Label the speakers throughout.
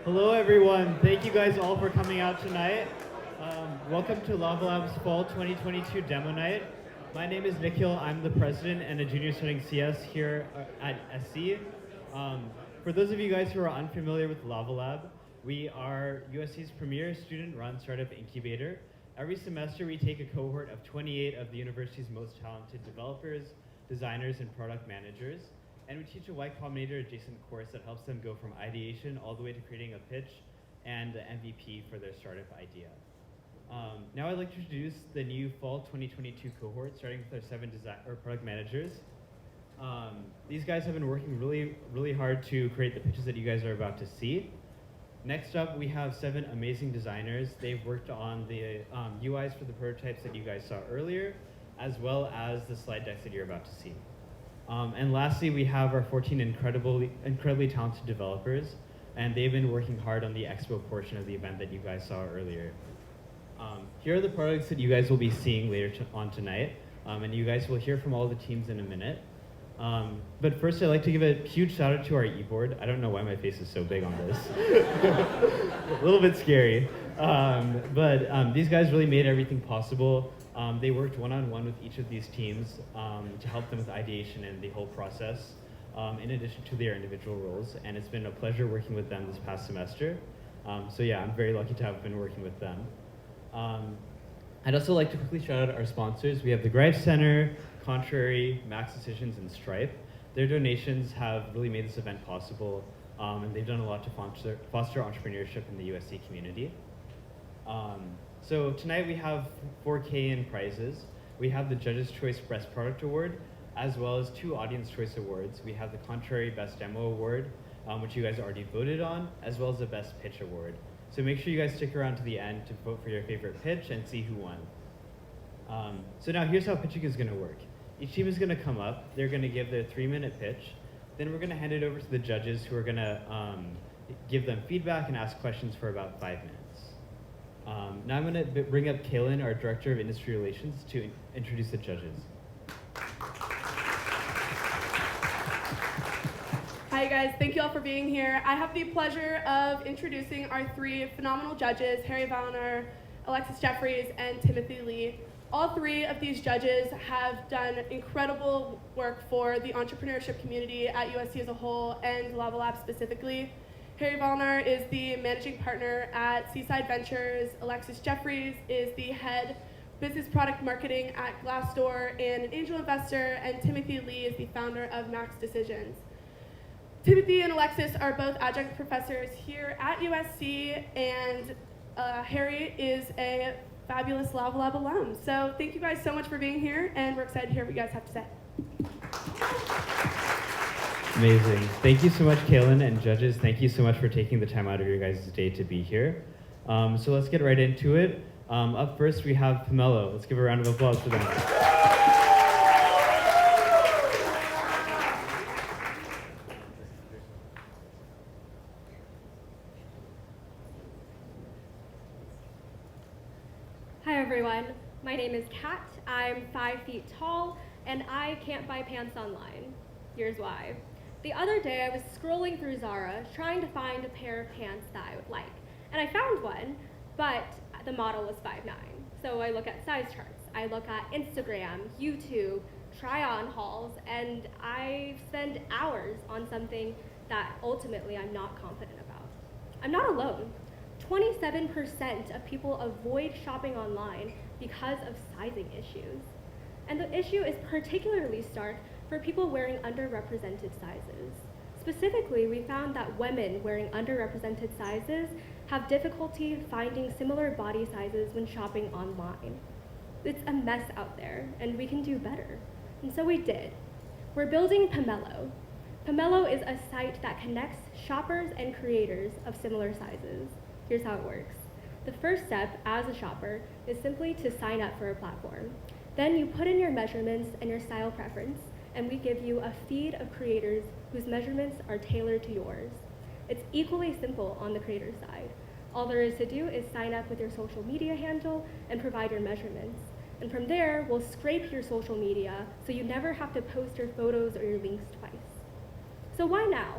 Speaker 1: Hello, everyone. Thank you guys all for coming out tonight. Welcome to LavaLab's Fall 2022 Demo Night. My name is Nikhil. I'm the president and a junior studying CS here at SC. For those of you guys who are unfamiliar with LavaLab, we are USC's premier student-run startup incubator. Every semester, we take a cohort of 28 of the university's most talented developers, designers, and product managers. And we teach a Y Combinator adjacent course that helps them go from ideation all the way to creating a pitch and an MVP for their startup idea. Now I'd like to introduce the new fall 2022 cohort, starting with our 7 product managers. These guys have been working really hard to create the pitches that you guys are about to see. Next up, we have 7 amazing designers. They've worked on the UIs for the prototypes that you guys saw earlier, as well as the slide decks that you're about to see. And lastly, we have our 14 incredibly talented developers, and they've been working hard on the expo portion of the event that you guys saw earlier. Here are the products that you guys will be seeing later on tonight, and you guys will hear from all the teams in a minute. But first, I'd like to give a huge shout out to our e-board. I don't know why my face is so big on this. A little bit scary. But these guys really made everything possible. They worked one-on-one with each of these teams to help them with ideation and the whole process, in addition to their individual roles. And it's been a pleasure working with them this past semester. So yeah, I'm very lucky to have been working with them. I'd also like to quickly shout out our sponsors. We have the Greif Center, Contrary, Max Decisions, and Stripe. Their donations have really made this event possible, and they've done a lot to foster entrepreneurship in the USC community. So tonight we have 4K in prizes. We have the Judges' Choice Best Product Award, as well as 2 Audience Choice Awards. We have the Contrary Best Demo Award, which you guys already voted on, as well as the Best Pitch Award. So make sure you guys stick around to the end to vote for your favorite pitch and see who won. So now here's how pitching is gonna work. Each team is gonna come up, they're gonna give their 3-minute pitch, then we're gonna hand it over to the judges who are gonna give them feedback and ask questions for about 5 minutes. Now I'm gonna bring up Kaylin, our Director of Industry Relations, to introduce the judges.
Speaker 2: Hi guys, thank you all for being here. I have the pleasure of introducing our 3 phenomenal judges, Harry Valner, Alexis Jeffries, and Timothy Lee. All 3 of these judges have done incredible work for the entrepreneurship community at USC as a whole and LavaLab specifically. Harry Valner is the managing partner at Seaside Ventures. Alexis Jeffries is the head business product marketing at Glassdoor and an angel investor, and Timothy Lee is the founder of Max Decisions. Timothy and Alexis are both adjunct professors here at USC, and Harry is a fabulous LavaLab alum. So thank you guys so much for being here, and we're excited to hear what you guys have to say.
Speaker 1: Amazing. Thank you so much, Kaylin, and judges. Thank you so much for taking the time out of your guys' day to be here. So let's get right into it. Up first, we have Pomelo. Let's give a round of applause for them.
Speaker 3: Hi everyone, my name is Kat. I'm 5 feet tall and I can't buy pants online. Here's why. The other day I was scrolling through Zara trying to find a pair of pants that I would like. And I found one, but the model was 5'9". So I look at size charts, I look at Instagram, YouTube, try-on hauls, and I spend hours on something that ultimately I'm not confident about. I'm not alone. 27% of people avoid shopping online because of sizing issues. And the issue is particularly stark for people wearing underrepresented sizes. Specifically, we found that women wearing underrepresented sizes have difficulty finding similar body sizes when shopping online. It's a mess out there, and we can do better. And so we did. We're building Pomelo. Pomelo is a site that connects shoppers and creators of similar sizes. Here's how it works. The first step as a shopper is simply to sign up for a platform. Then you put in your measurements and your style preference, and we give you a feed of creators whose measurements are tailored to yours. It's equally simple on the creator side. All there is to do is sign up with your social media handle and provide your measurements. And from there, we'll scrape your social media so you never have to post your photos or your links twice. So why now?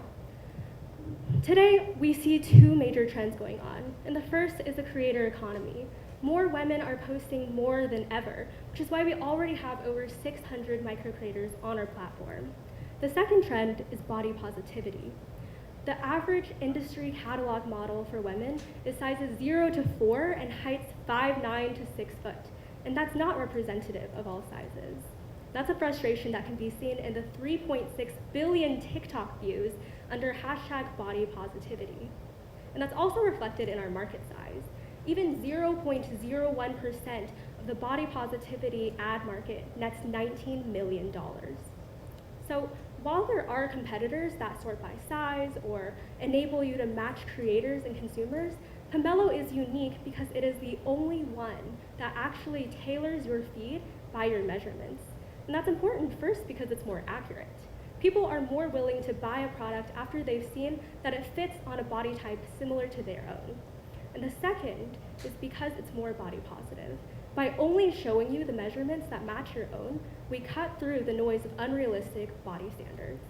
Speaker 3: Today, we see two major trends going on, and the first is the creator economy. More women are posting more than ever, which is why we already have over 600 micro-creators on our platform. The second trend is body positivity. The average industry catalog model for women is sizes 0 to 4 and heights 5'9" to 6 foot, and that's not representative of all sizes. That's a frustration that can be seen in the 3.6 billion TikTok views under hashtag body positivity. And that's also reflected in our market size. Even 0.01% of the body positivity ad market nets $19 million. So while there are competitors that sort by size or enable you to match creators and consumers, Pomelo is unique because it is the only one that actually tailors your feed by your measurements. And that's important first because it's more accurate. People are more willing to buy a product after they've seen that it fits on a body type similar to their own. And the second is because it's more body positive. By only showing you the measurements that match your own, we cut through the noise of unrealistic body standards.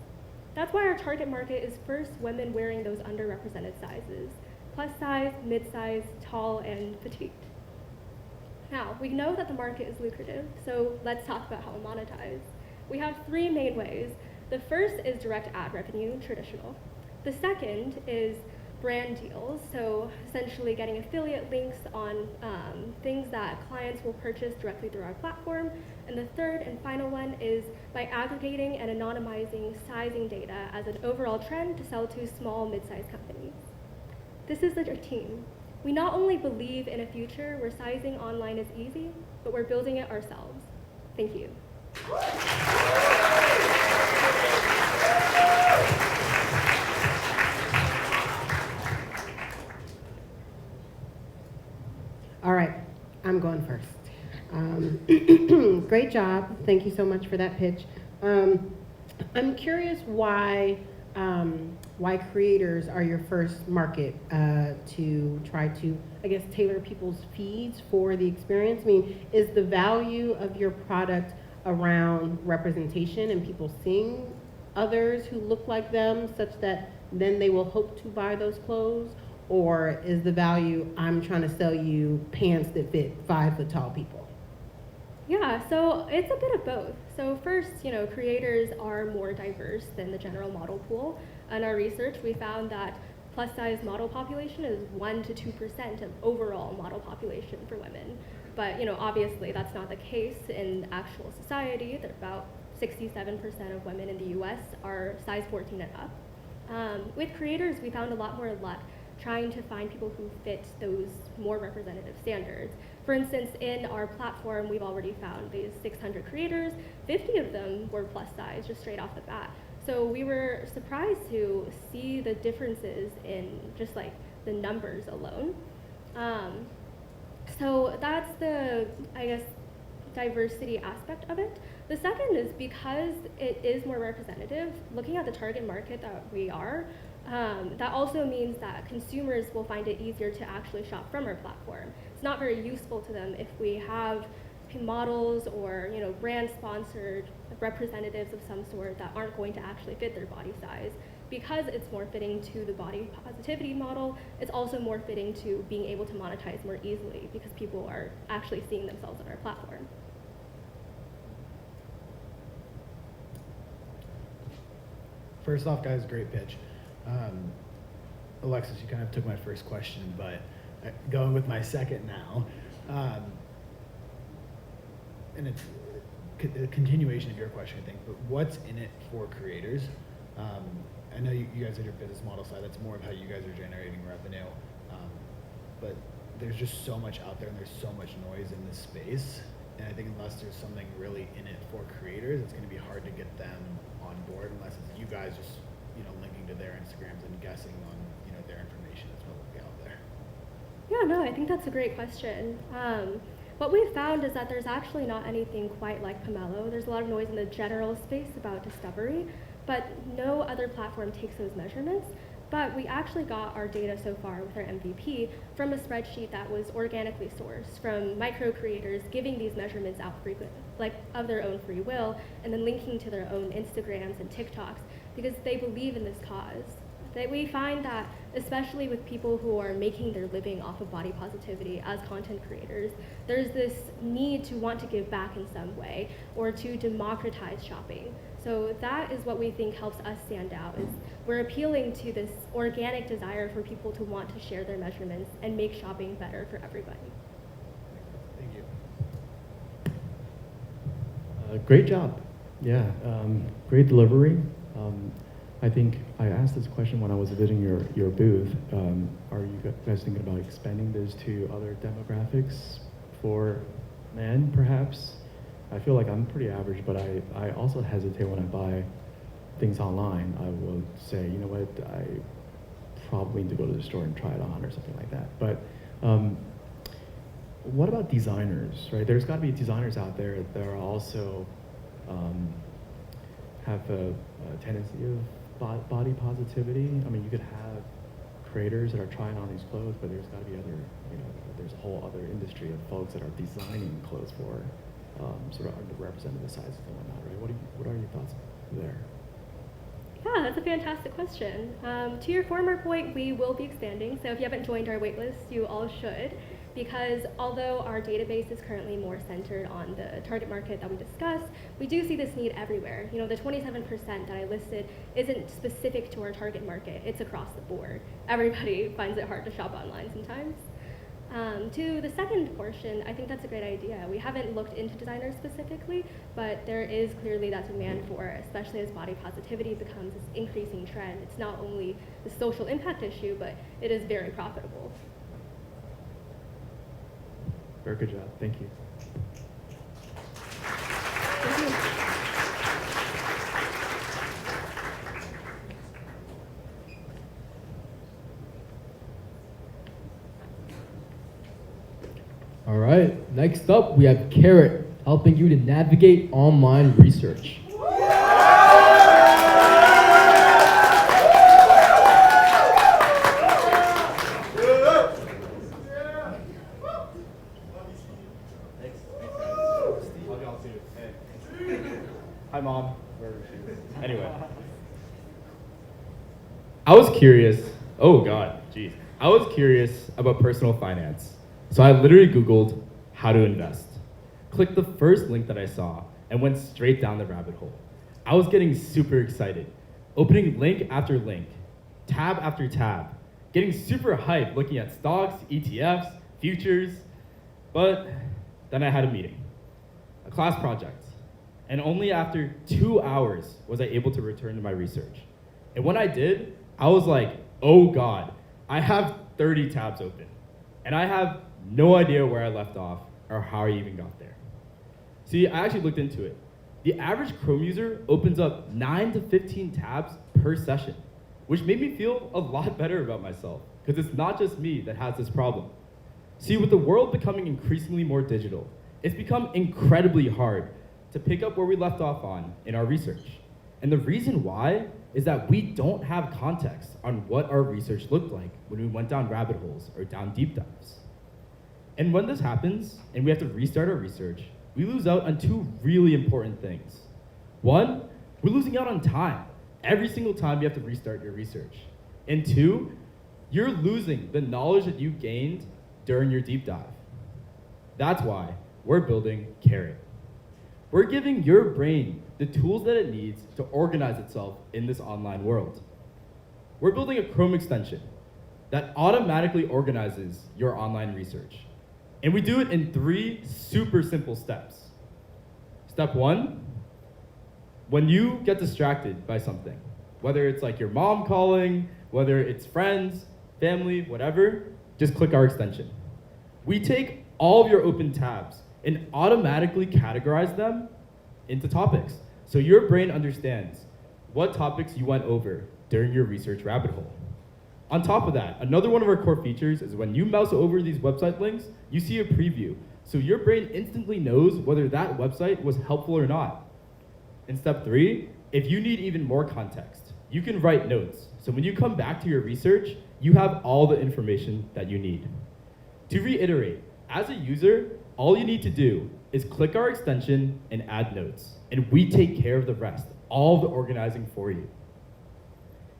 Speaker 3: That's why our target market is first women wearing those underrepresented sizes: plus size, mid-size, tall, and petite. Now, we know that the market is lucrative, so let's talk about how to monetize. We have three main ways. The first is direct ad revenue, traditional. The second is brand deals, so essentially getting affiliate links on things that clients will purchase directly through our platform. And the third and final one is by aggregating and anonymizing sizing data as an overall trend to sell to small, mid-sized companies. This is our team. We not only believe in a future where sizing online is easy, but we're building it ourselves. Thank you.
Speaker 4: All right, I'm going first. Great job. Thank you so much for that pitch. I'm curious why creators are your first market to try to, I guess, tailor people's feeds for the experience. I mean, is the value of your product around representation and people seeing others who look like them such that then they will hope to buy those clothes? Or is the value, I'm trying to sell you pants that fit 5 foot tall people?
Speaker 3: Yeah, so it's a bit of both. So first, creators are more diverse than the general model pool. In our research, we found that plus size model population is 1 to 2% of overall model population for women. But obviously that's not the case in actual society. That about 67% of women in the US are size 14 and up. With creators, we found a lot more luck trying to find people who fit those more representative standards. For instance, in our platform, we've already found these 600 creators. 50 of them were plus size, just straight off the bat. So we were surprised to see the differences in just like the numbers alone. So that's the, I guess, diversity aspect of it. The second is because it is more representative, looking at the target market that we are, that also means that consumers will find it easier to actually shop from our platform. It's not very useful to them if we have models or brand sponsored representatives of some sort that aren't going to actually fit their body size. Because it's more fitting to the body positivity model, it's also more fitting to being able to monetize more easily because people are actually seeing themselves on our platform.
Speaker 5: First off, guys, great pitch. Alexis, you kind of took my first question, but going with my second now. And it's a continuation of your question, I think, but what's in it for creators? I know you guys at your business model side, that's more of how you guys are generating revenue, but there's just so much out there and there's so much noise in this space, and I think unless there's something really in it for creators, it's gonna be hard to get them on board unless it's you guys just linking to their Instagrams and guessing on their information that's probably out there.
Speaker 3: Yeah, no, I think that's a great question. What we've found is that there's actually not anything quite like Pomelo. There's a lot of noise in the general space about discovery, but no other platform takes those measurements. But we actually got our data so far with our MVP from a spreadsheet that was organically sourced from micro creators giving these measurements out of their own free will, and then linking to their own Instagrams and TikToks because they believe in this cause. That we find that, especially with people who are making their living off of body positivity as content creators, there's this need to want to give back in some way or to democratize shopping. So that is what we think helps us stand out, is we're appealing to this organic desire for people to want to share their measurements and make shopping better for everybody.
Speaker 5: Thank you.
Speaker 6: Great job. Yeah, great delivery. I think I asked this question when I was visiting your booth. Are you guys thinking about expanding this to other demographics for men, perhaps? I feel like I'm pretty average, but I also hesitate when I buy things online. I will say, you know what, I probably need to go to the store and try it on or something like that. But what about designers, right? There's got to be designers out there that are also have a tendency of body positivity. I mean, you could have creators that are trying on these clothes, but there's got to be other, there's a whole other industry of folks that are designing clothes for sort of underrepresented sizes and whatnot, right? What are your thoughts there?
Speaker 3: Yeah, that's a fantastic question. To your former point, we will be expanding, so if you haven't joined our waitlist, you all should, because although our database is currently more centered on the target market that we discussed, we do see this need everywhere. You know, the 27% that I listed isn't specific to our target market, it's across the board. Everybody finds it hard to shop online sometimes. To the second portion, I think that's a great idea. We haven't looked into designers specifically, but there is clearly that demand for it, especially as body positivity becomes this increasing trend. It's not only the social impact issue, but it is very profitable.
Speaker 6: Very good job. Thank you.
Speaker 3: Thank you.
Speaker 7: All right, next up we have Carrot, helping you to navigate online research.
Speaker 8: Hi, Mom. Anyway. I was curious. Oh, God. Jeez. I was curious about personal finance. So I literally Googled how to invest. Clicked the first link that I saw and went straight down the rabbit hole. I was getting super excited. Opening link after link, tab after tab, getting super hyped looking at stocks, ETFs, futures. But then I had a meeting, a class project. And only after 2 hours was I able to return to my research. And when I did, I was like, oh God, I have 30 tabs open. And I have no idea where I left off or how I even got there. See, I actually looked into it. The average Chrome user opens up 9 to 15 tabs per session, which made me feel a lot better about myself, because it's not just me that has this problem. See, with the world becoming increasingly more digital, it's become incredibly hard to pick up where we left off on in our research. And the reason why is that we don't have context on what our research looked like when we went down rabbit holes or down deep dives. And when this happens, and we have to restart our research, we lose out on two really important things. One, we're losing out on time. Every single time you have to restart your research. And two, you're losing the knowledge that you gained during your deep dive. That's why we're building Carrot. We're giving your brain the tools that it needs to organize itself in this online world. We're building a Chrome extension that automatically organizes your online research. And we do it in 3 super simple steps. Step 1, when you get distracted by something, whether it's like your mom calling, whether it's friends, family, whatever, just click our extension. We take all of your open tabs and automatically categorize them into topics. So your brain understands what topics you went over during your research rabbit hole. On top of that, another one of our core features is when you mouse over these website links, you see a preview. So your brain instantly knows whether that website was helpful or not. In step 3, if you need even more context, you can write notes. So when you come back to your research, you have all the information that you need. To reiterate, as a user, all you need to do is click our extension and add notes, and we take care of the rest, all the organizing for you.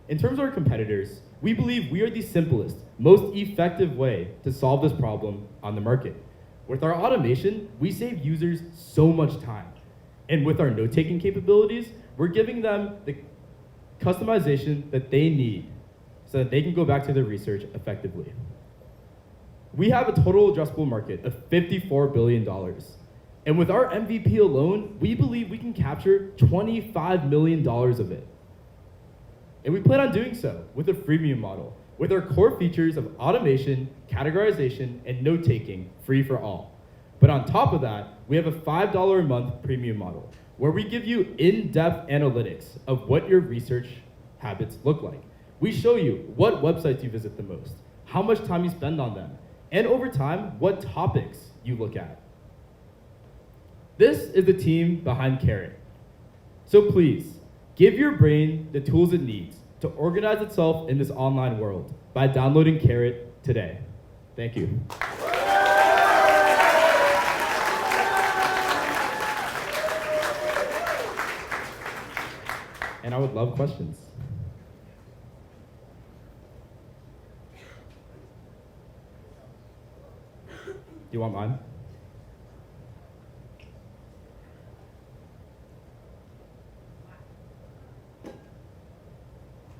Speaker 8: In terms of our competitors, we believe we are the simplest, most effective way to solve this problem on the market. With our automation, we save users so much time. And with our note-taking capabilities, we're giving them the customization that they need so that they can go back to their research effectively. We have a total addressable market of $54 billion. And with our MVP alone, we believe we can capture $25 million of it. And we plan on doing so with a freemium model, with our core features of automation, categorization, and note-taking free for all. But on top of that, we have a $5 a month premium model, where we give you in-depth analytics of what your research habits look like. We show you what websites you visit the most, how much time you spend on them, and over time, what topics you look at. This is the team behind Carrot. So please, give your brain the tools it needs to organize itself in this online world by downloading Carrot today. Thank you. And I would love questions. Do you want mine?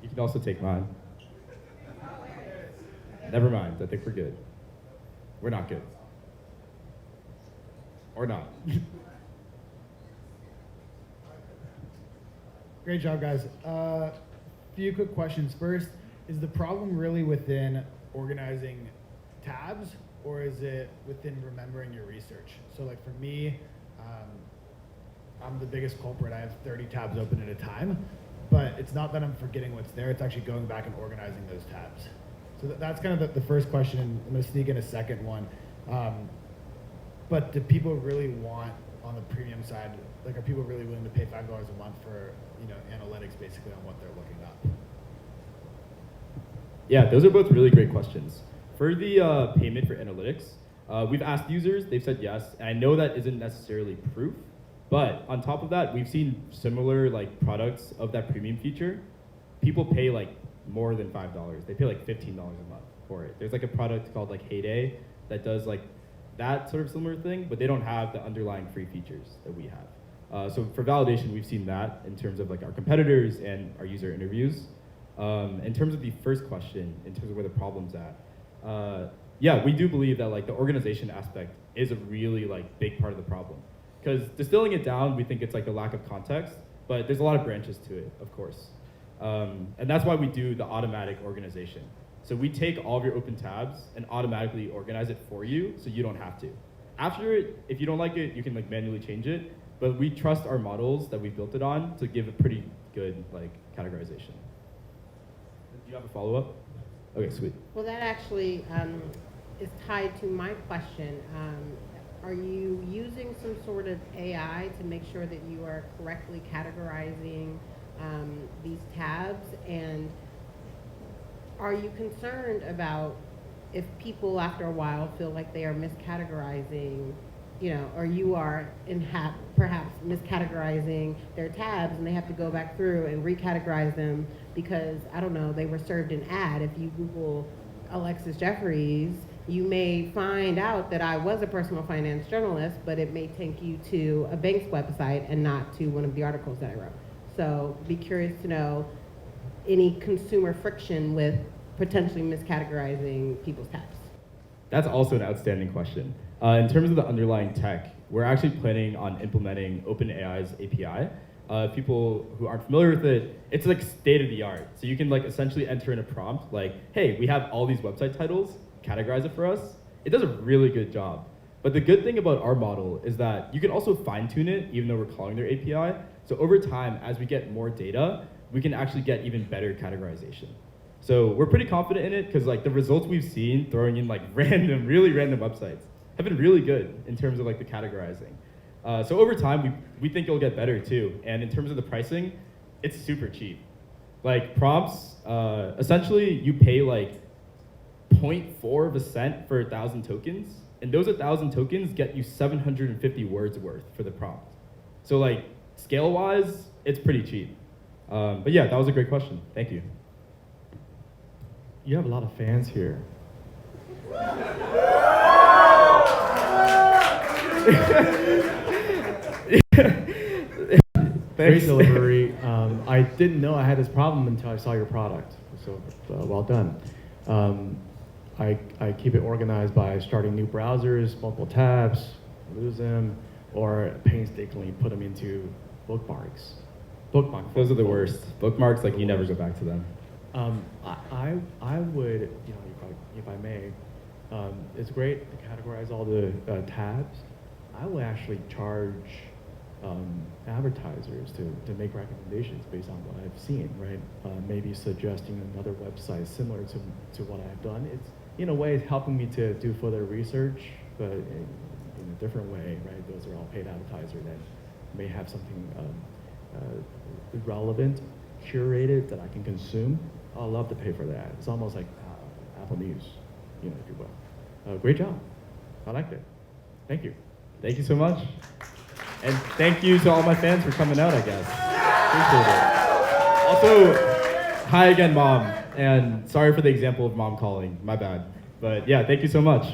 Speaker 8: You can also take mine. Never mind, I think we're good. We're not good. Or not.
Speaker 5: Great job, guys. Few quick questions. First, is the problem really within organizing tabs, or is it within remembering your research? So like for me, I'm the biggest culprit. I have 30 tabs open at a time, but it's not that I'm forgetting what's there, it's actually going back and organizing those tabs. So that's kind of the first question, and I'm gonna sneak in a second one. But do people really want, on the premium side, like are people really willing to pay $5 a month for, you know, analytics basically on what they're looking up?
Speaker 8: Yeah, those are both really great questions. For the payment for analytics, we've asked users, they've said yes, and I know that isn't necessarily proof, but on top of that, we've seen similar like products of that premium feature. People pay like more than $5. They pay like $15 a month for it. There's like a product called like Heyday that does like that sort of similar thing, but they don't have the underlying free features that we have. So for validation, we've seen that in terms of like our competitors and our user interviews. In terms of the first question, in terms of where the problem's at, yeah, we do believe that like the organization aspect is a really like big part of the problem. Because distilling it down, we think it's like the lack of context, but there's a lot of branches to it, of course. And that's why we do the automatic organization. So we take all of your open tabs and automatically organize it for you so you don't have to. After it, if you don't like it, you can like manually change it, but we trust our models that we built it on to give a pretty good like categorization. Do you have a follow-up? Okay, sweet.
Speaker 4: Well, that actually is tied to my question. Are you using some sort of AI to make sure that you are correctly categorizing these tabs? And are you concerned about if people after a while feel like they are miscategorizing, you know, or you are perhaps miscategorizing their tabs and they have to go back through and recategorize them because, I don't know, they were served an ad. If you Google Alexis Jeffries, you may find out that I was a personal finance journalist, but it may take you to a bank's website and not to one of the articles that I wrote. So be curious to know any consumer friction with potentially miscategorizing people's tabs.
Speaker 8: That's also an outstanding question. In terms of the underlying tech, we're actually planning on implementing OpenAI's API. People who aren't familiar with it, it's like state of the art. So you can like essentially enter in a prompt like, hey, we have all these website titles, categorize it for us. It does a really good job. But the good thing about our model is that you can also fine tune it even though we're calling their API. So over time, as we get more data, we can actually get even better categorization. So we're pretty confident in it because like the results we've seen throwing in like really random websites have been really good in terms of like the categorizing. So over time, we think it'll get better too. And in terms of the pricing, it's super cheap. Like prompts, essentially you pay like 0.4 of a cent for 1,000 tokens. And those 1,000 tokens get you 750 words worth for the prompt. So like scale-wise, it's pretty cheap. But yeah, that was a great question. Thank you.
Speaker 6: you have a lot of fans here. Great delivery. I didn't know I had this problem until I saw your product. So well done. I keep it organized by starting new browsers, multiple tabs, lose them, or painstakingly put them into bookmarks.
Speaker 8: Those are the worst. Bookmarks, like you never go back to them.
Speaker 6: I would, if I may, it's great to categorize all the tabs. I would actually charge advertisers to make recommendations based on what I've seen, right? Maybe suggesting another website similar to what I've done. It's, in a way, it's helping me to do further research, but in a different way, right? Those are all paid advertisers that may have something relevant, curated that I can consume. I'll love to pay for that. It's almost like Apple News, if you will. Great job. I liked it. Thank you.
Speaker 8: Thank you so much. And thank you to all my fans for coming out, I guess. Appreciate it. Also, hi again, Mom. And sorry for the example of Mom calling. My bad. But yeah, thank you so much.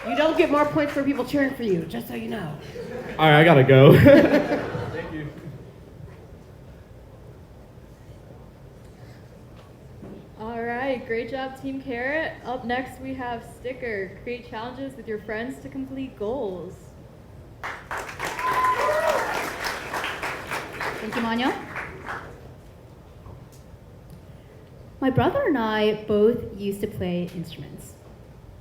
Speaker 4: You don't get more points for people cheering for you, just so you know.
Speaker 8: All right, I gotta go. Thank you.
Speaker 9: All right, great job, Team Carrot. Up next, we have Sticker. Create challenges with your friends to complete goals.
Speaker 10: Thank you, Manya. My brother and I both used to play instruments,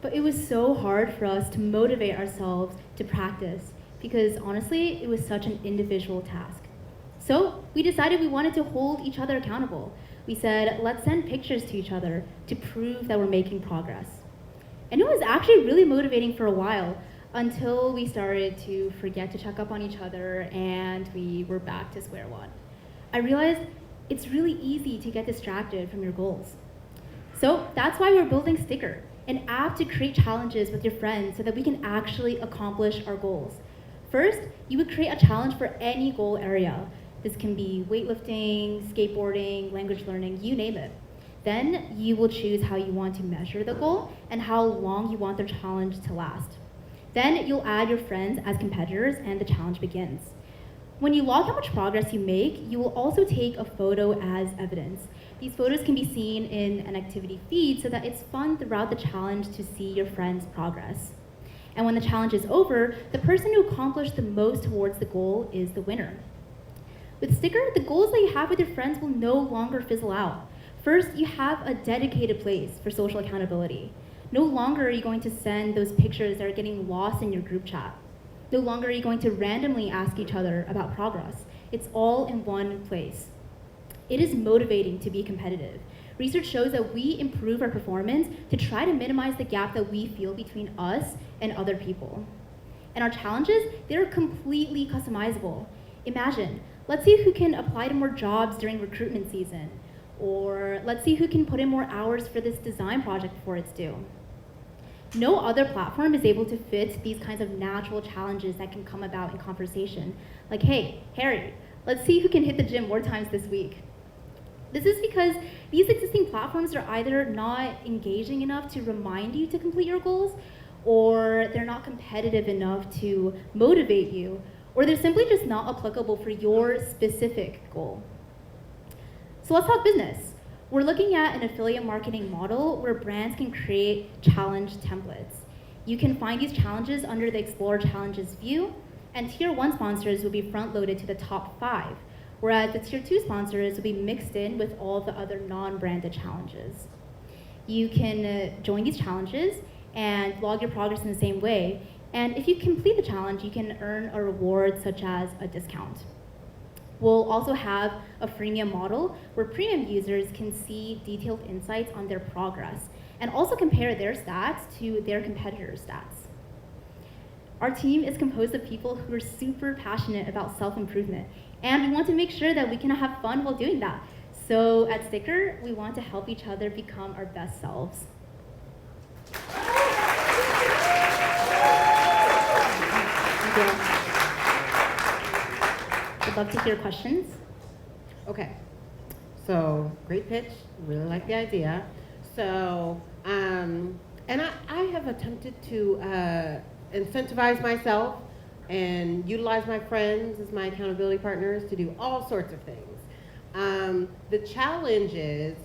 Speaker 10: but it was so hard for us to motivate ourselves to practice because honestly, it was such an individual task. So we decided we wanted to hold each other accountable. We said, let's send pictures to each other to prove that we're making progress. And it was actually really motivating for a while until we started to forget to check up on each other and we were back to square one. I realized it's really easy to get distracted from your goals. So that's why we're building Sticker, an app to create challenges with your friends so that we can actually accomplish our goals. First, you would create a challenge for any goal area. This can be weightlifting, skateboarding, language learning, you name it. Then you will choose how you want to measure the goal and how long you want the challenge to last. Then you'll add your friends as competitors and the challenge begins. When you log how much progress you make, you will also take a photo as evidence. These photos can be seen in an activity feed so that it's fun throughout the challenge to see your friends' progress. And when the challenge is over, the person who accomplished the most towards the goal is the winner. With Sticker, the goals that you have with your friends will no longer fizzle out. First, you have a dedicated place for social accountability. No longer are you going to send those pictures that are getting lost in your group chat. No longer are you going to randomly ask each other about progress. It's all in one place. It is motivating to be competitive. Research shows that we improve our performance to try to minimize the gap that we feel between us and other people. And our challenges, they're completely customizable. Imagine, let's see who can apply to more jobs during recruitment season, or let's see who can put in more hours for this design project before it's due. No other platform is able to fit these kinds of natural challenges that can come about in conversation. Like, hey, Harry, let's see who can hit the gym more times this week. This is because these existing platforms are either not engaging enough to remind you to complete your goals, or they're not competitive enough to motivate you, or they're simply just not applicable for your specific goal. So let's talk business. We're looking at an affiliate marketing model where brands can create challenge templates. You can find these challenges under the Explore Challenges view, and Tier 1 sponsors will be front-loaded to the top 5, whereas the Tier 2 sponsors will be mixed in with all the other non-branded challenges. You can join these challenges and log your progress in the same way, and if you complete the challenge, you can earn a reward such as a discount. We'll also have a freemium model where premium users can see detailed insights on their progress and also compare their stats to their competitors' stats. Our team is composed of people who are super passionate about self-improvement, and we want to make sure that we can have fun while doing that. So at Sticker, we want to help each other become our best selves. Thank you. I'd love to hear questions.
Speaker 4: Okay, So great pitch, really like the idea. So, and I have attempted to incentivize myself and utilize my friends as my accountability partners to do all sorts of things. The challenge is,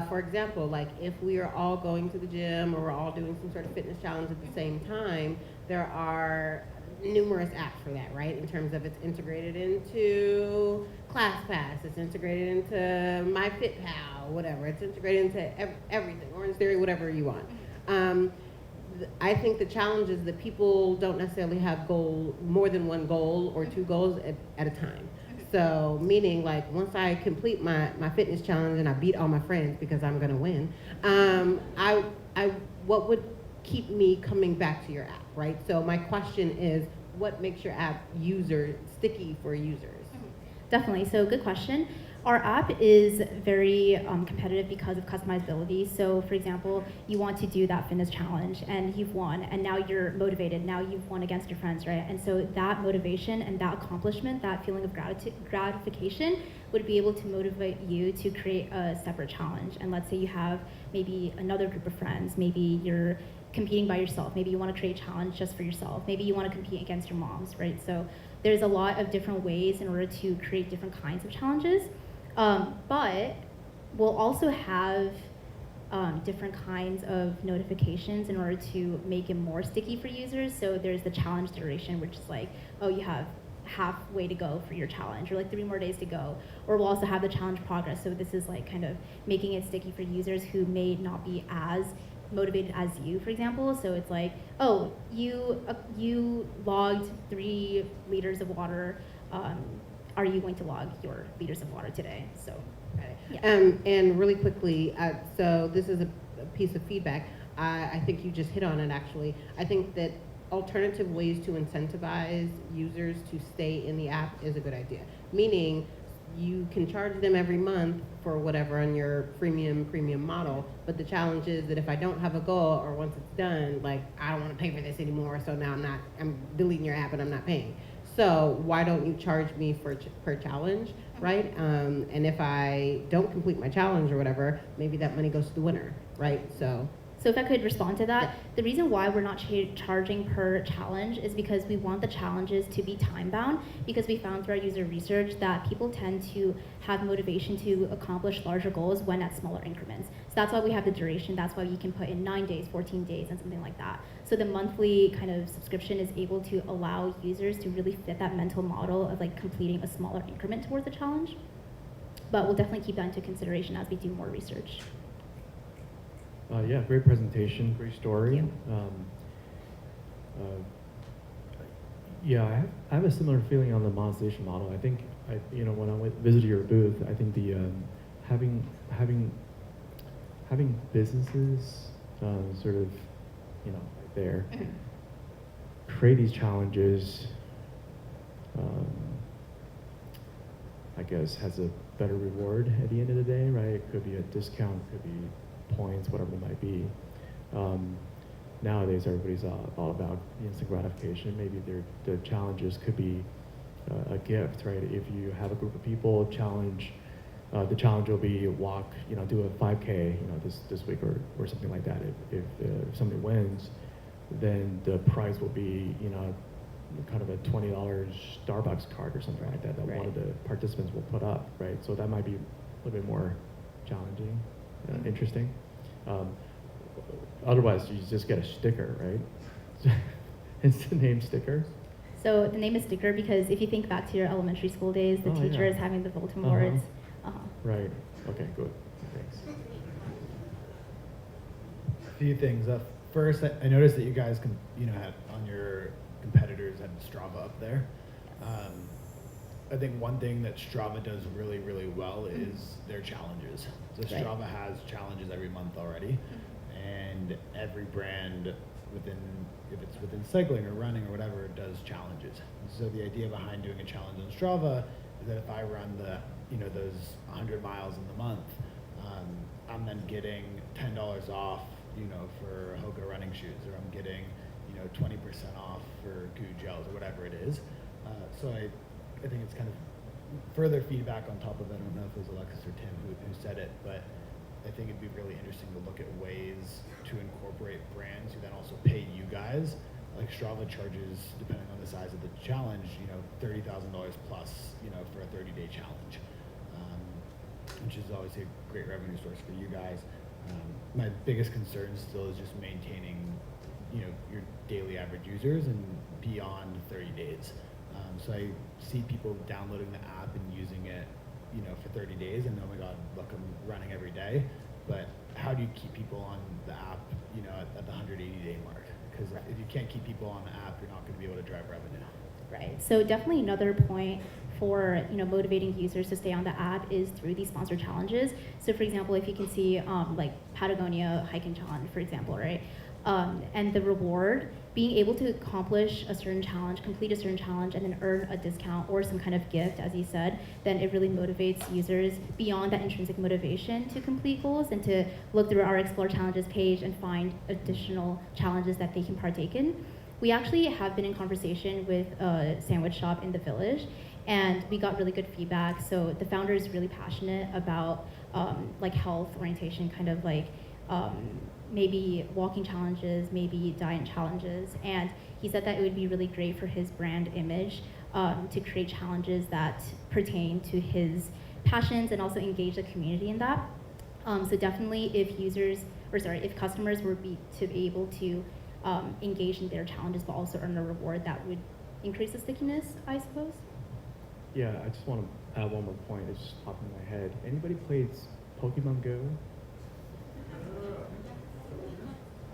Speaker 4: for example, like if we are all going to the gym or we're all doing some sort of fitness challenge at the same time, there are numerous apps for that, right? In terms of it's integrated into ClassPass, it's integrated into MyFitPal, whatever. It's integrated into everything, Orange Theory, whatever you want. I think the challenge is that people don't necessarily have more than one goal or two goals at a time. So meaning like once I complete my fitness challenge and I beat all my friends because I'm gonna win, what would keep me coming back to your app, right? So my question is, what makes your app sticky for users?
Speaker 10: Definitely, so good question. Our app is very competitive because of customizability. So for example, you want to do that fitness challenge and you've won and now you're motivated, now you've won against your friends, right? And so that motivation and that accomplishment, that feeling of gratification would be able to motivate you to create a separate challenge. And let's say you have maybe another group of friends, maybe you're competing by yourself, maybe you want to create a challenge just for yourself, maybe you want to compete against your moms, right? So there's a lot of different ways in order to create different kinds of challenges. But we'll also have different kinds of notifications in order to make it more sticky for users. So there's the challenge duration, which is like, oh, you have halfway to go for your challenge, or like 3 more days to go. Or we'll also have the challenge progress. So this is like kind of making it sticky for users who may not be as motivated as you, for example. So it's like, oh, you logged 3 liters of water. Are you going to log your liters of water today? So, yeah.
Speaker 4: And really quickly, so this is a piece of feedback. I think you just hit on it actually. I think that alternative ways to incentivize users to stay in the app is a good idea. Meaning, you can charge them every month for whatever on your premium model, but the challenge is that if I don't have a goal or once it's done, like I don't want to pay for this anymore, so now I'm deleting your app and I'm not paying. So why don't you charge me per challenge, right? And if I don't complete my challenge or whatever, maybe that money goes to the winner, right? So
Speaker 10: if I could respond to that, the reason why we're not charging per challenge is because we want the challenges to be time bound, because we found through our user research that people tend to have motivation to accomplish larger goals when at smaller increments. So that's why we have the duration, that's why you can put in 9 days, 14 days, and something like that. So the monthly kind of subscription is able to allow users to really fit that mental model of like completing a smaller increment towards the challenge. But we'll definitely keep that into consideration as we do more research.
Speaker 6: Yeah, great presentation, great story.
Speaker 10: Thank
Speaker 6: Yeah, I have a similar feeling on the monetization model. I think, when I visited your booth, I think the having businesses sort of, right there, create these challenges, I guess, has a better reward at the end of the day, right? It could be a discount, could be points, whatever it might be. Nowadays, everybody's all about instant gratification. Maybe the challenges could be a gift, right? If you have a group of people challenge, the challenge will be walk, do a 5K, this week or something like that. If somebody wins, then the prize will be, kind of a $20 Starbucks card or something like that one of the participants will put up, right? So that might be a little bit more challenging. Interesting. Otherwise, you just get a sticker, right? It's the name sticker.
Speaker 10: So the name is sticker because if you think back to your elementary school days, the teacher is having the bulletin boards.
Speaker 6: Right. Okay, good. Thanks.
Speaker 5: A few things. First, I noticed that you guys had on your competitors had Strava up there. I think one thing that Strava does really, really well is their challenges. So Strava has challenges every month already, and every brand if it's within cycling or running or whatever, does challenges. And so the idea behind doing a challenge on Strava is that if I run those 100 miles in the month, I'm then getting $10 off, for Hoka running shoes, or I'm getting, 20% off for Goo gels or whatever it is. So I think it's kind of further feedback on top of it, I don't know if it was Alexis or Tim who said it, but I think it'd be really interesting to look at ways to incorporate brands who then also pay you guys. Like Strava charges, depending on the size of the challenge, $30,000 plus, for a 30-day challenge, which is obviously a great revenue source for you guys. My biggest concern still is just maintaining, your daily average users and beyond 30 days. So I see people downloading the app and using it, for 30 days, and oh my God, look, I'm running every day. But how do you keep people on the app, at the 180-day mark? Because if you can't keep people on the app, you're not going to be able to drive revenue.
Speaker 10: Right. So definitely another point for motivating users to stay on the app is through these sponsored challenges. So for example, if you can see like Patagonia hiking challenge, for example, right? And the reward, being able to accomplish a certain challenge, complete a certain challenge, and then earn a discount or some kind of gift, as you said, then it really motivates users beyond that intrinsic motivation to complete goals and to look through our Explore Challenges page and find additional challenges that they can partake in. We actually have been in conversation with a sandwich shop in the village, and we got really good feedback. So the founder is really passionate about like health orientation, kind of like maybe walking challenges, maybe diet challenges, and he said that it would be really great for his brand image to create challenges that pertain to his passions and also engage the community in that. So definitely if customers were to be able to engage in their challenges but also earn a reward, that would increase the stickiness, I suppose.
Speaker 6: Yeah, I just want to add one more point. It's just popped in my head. Anybody played Pokemon Go?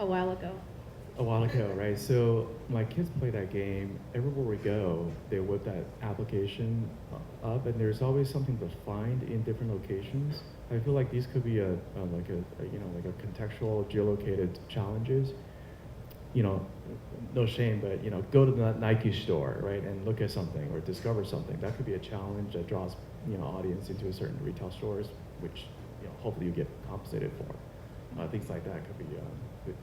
Speaker 10: A while ago.
Speaker 6: A while ago, right? So my kids play that game. Everywhere we go, they whip that application up, and there's always something to find in different locations. I feel like these could be a contextual, geolocated challenges. No shame, but go to the Nike store, right, and look at something or discover something. That could be a challenge that draws audience into a certain retail stores, which hopefully you get compensated for. Things like that could be good.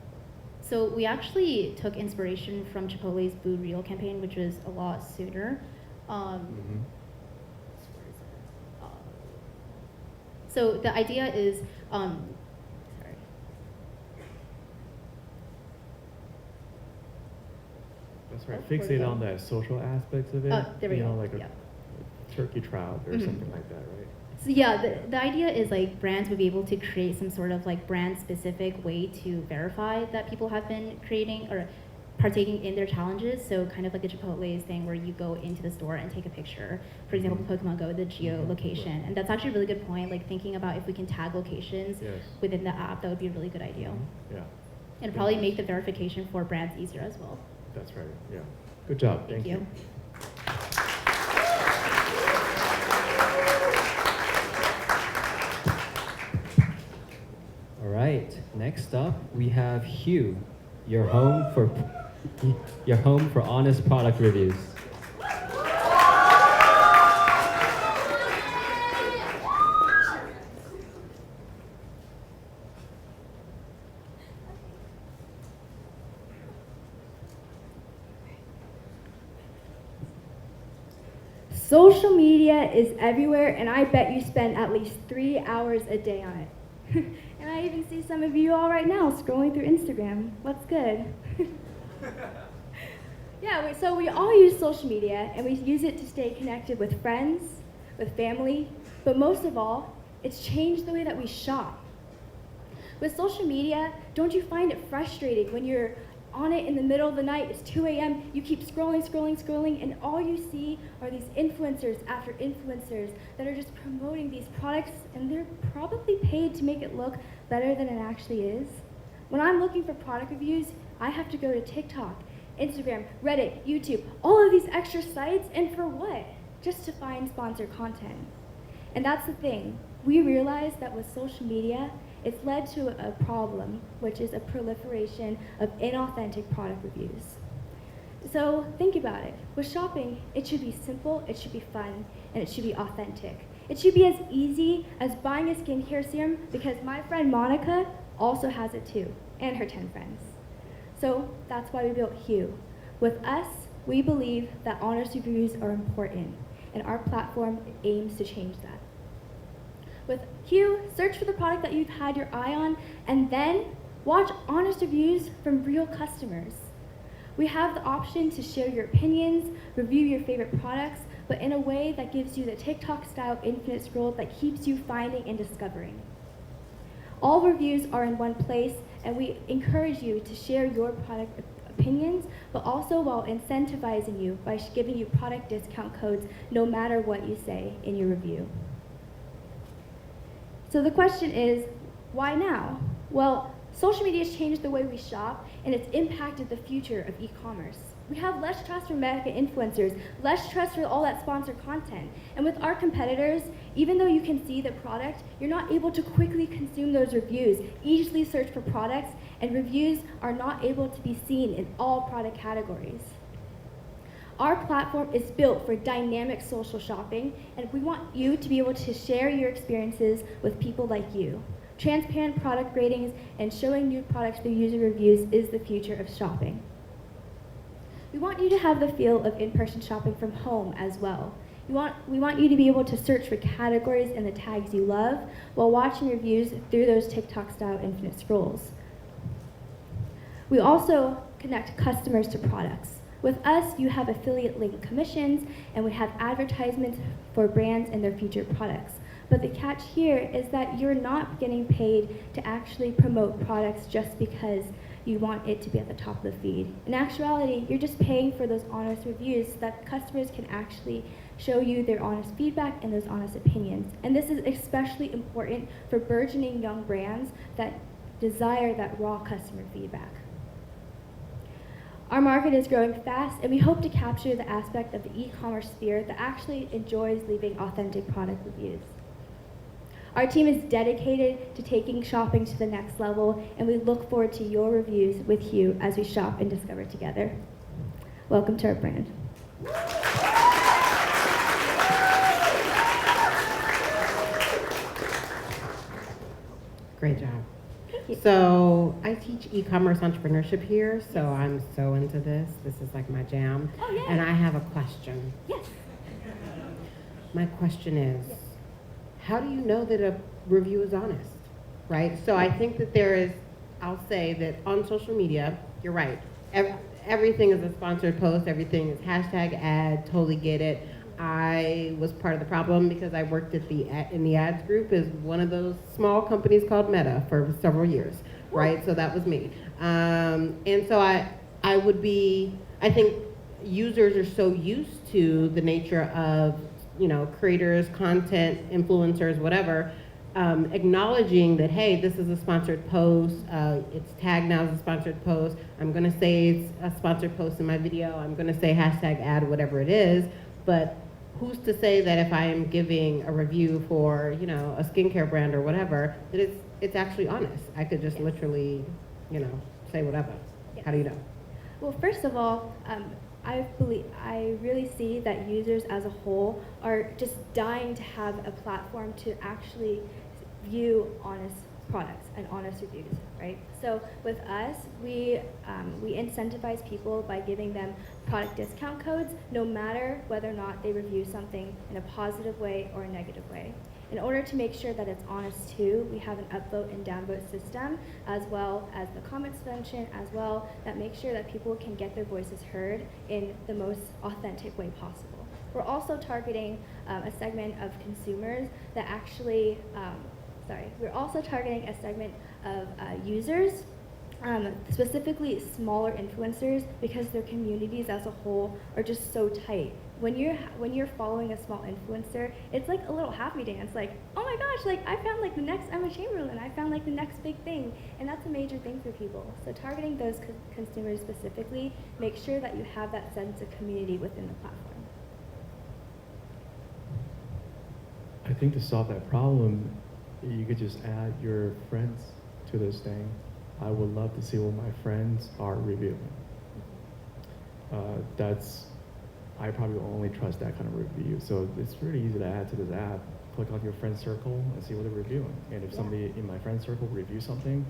Speaker 10: So we actually took inspiration from Chipotle's Boo Real campaign, which was a lot sooner. So the idea is, sorry.
Speaker 6: That's right. Fixate on the social aspects of it.
Speaker 10: There we go.
Speaker 6: Like a turkey trout or something like that, right?
Speaker 10: So yeah, the idea is like brands would be able to create some sort of like brand specific way to verify that people have been creating or partaking in their challenges. So kind of like the Chipotle's thing where you go into the store and take a picture. For example, Pokemon Go, the geolocation. And that's actually a really good point, like thinking about if we can tag locations within the app, that would be a really good idea.
Speaker 6: Yeah.
Speaker 10: And probably make the verification for brands easier as well.
Speaker 6: That's right, yeah. Good job,
Speaker 10: Thank you.
Speaker 11: All right, next up we have Hugh, your home for honest product reviews.
Speaker 12: Social media is everywhere, and I bet you spend at least 3 hours a day on it. And I even see some of you all right now scrolling through Instagram. What's good? Yeah, so we all use social media, and we use it to stay connected with friends, with family, but most of all, it's changed the way that we shop. With social media, don't you find it frustrating when you're on it in the middle of the night, it's 2 a.m., you keep scrolling, and all you see are these influencers after influencers that are just promoting these products, and they're probably paid to make it look better than it actually is. When I'm looking for product reviews, I have to go to TikTok, Instagram, Reddit, YouTube, all of these extra sites, and for what? Just to find sponsored content. And that's the thing. We realize that with social media, it's led to a problem, which is a proliferation of inauthentic product reviews. So think about it. With shopping, it should be simple, it should be fun, and it should be authentic. It should be as easy as buying a skincare serum because my friend Monica also has it too, and her 10 friends. So that's why we built Hue. With us, we believe that honest reviews are important. and our platform aims to change that. With Q, search for the product that you've had your eye on, and then watch honest reviews from real customers. We have the option to share your opinions, review your favorite products, but in a way that gives you the TikTok-style infinite scroll that keeps you finding and discovering. All reviews are in one place, and we encourage you to share your product opinions, but also while incentivizing you by giving you product discount codes no matter what you say in your review. So the question is, why now? Well, social media has changed the way we shop, and it's impacted the future of e-commerce. We have less trust for mega influencers, less trust for all that sponsored content. And with our competitors, even though you can see the product, you're not able to quickly consume those reviews, easily search for products, and reviews are not able to be seen in all product categories. Our platform is built for dynamic social shopping, and we want you to be able to share your experiences with people like you. Transparent product ratings and showing new products through user reviews is the future of shopping. We want you to have the feel of in-person shopping from home as well. We want you to be able to search for categories and the tags you love while watching reviews through those TikTok-style infinite scrolls. We also connect customers to products. With us, you have affiliate link commissions, and we have advertisements for brands and their future products. But the catch here is that you're not getting paid to actually promote products just because you want it to be at the top of the feed. In actuality, you're just paying for those honest reviews so that customers can actually show you their honest feedback and those honest opinions. And this is especially important for burgeoning young brands that desire that raw customer feedback. Our market is growing fast, and we hope to capture the aspect of the e-commerce sphere that actually enjoys leaving authentic product reviews. Our team is dedicated to taking shopping to the next level, and we look forward to your reviews with you as we shop and discover together. Welcome to our brand.
Speaker 4: Great job.
Speaker 12: Thank you.
Speaker 4: So I teach e-commerce entrepreneurship here, so I'm so into this. This is like my jam.
Speaker 12: Oh, yay.
Speaker 4: And I have a question.
Speaker 12: Yes.
Speaker 4: My question is, how do you know that a review is honest, right? So I think that there is, I'll say that on social media, you're right. Everything is a sponsored post, everything is hashtag ad, totally get it. I was part of the problem because I worked at in the ads group as one of those small companies called Meta for several years, right? So that was me. And so I think users are so used to the nature of, creators, content, influencers, whatever, acknowledging that, hey, this is a sponsored post, it's tagged now as a sponsored post, I'm gonna say it's a sponsored post in my video, I'm gonna say hashtag ad, whatever it is, but who's to say that if I am giving a review for, a skincare brand or whatever, that it's actually honest? I could just literally, say whatever.
Speaker 12: Yes.
Speaker 4: How do you know?
Speaker 12: Well, first of all, I really see that users as a whole are just dying to have a platform to actually view honest products and honest reviews, right? So with us, we incentivize people by giving them product discount codes, no matter whether or not they review something in a positive way or a negative way. In order to make sure that it's honest too, we have an upvote and downvote system, as well as the comments function as well, that makes sure that people can get their voices heard in the most authentic way possible. We're also targeting a segment of consumers that actually, we're also targeting a segment of users, specifically smaller influencers, because their communities as a whole are just so tight. When you're following a small influencer, it's like a little happy dance. Like, oh my gosh, like I found like the next Emma Chamberlain, I found like the next big thing, and that's a major thing for people. So targeting those consumers specifically, make sure that you have that sense of community within the platform.
Speaker 6: I think to solve that problem, you could just add your friends to this thing. I would love to see what my friends are reviewing. I probably only trust that kind of review. So it's really easy to add to this app. Click on your friend circle and see what they're reviewing. And if somebody in my friend circle reviews something,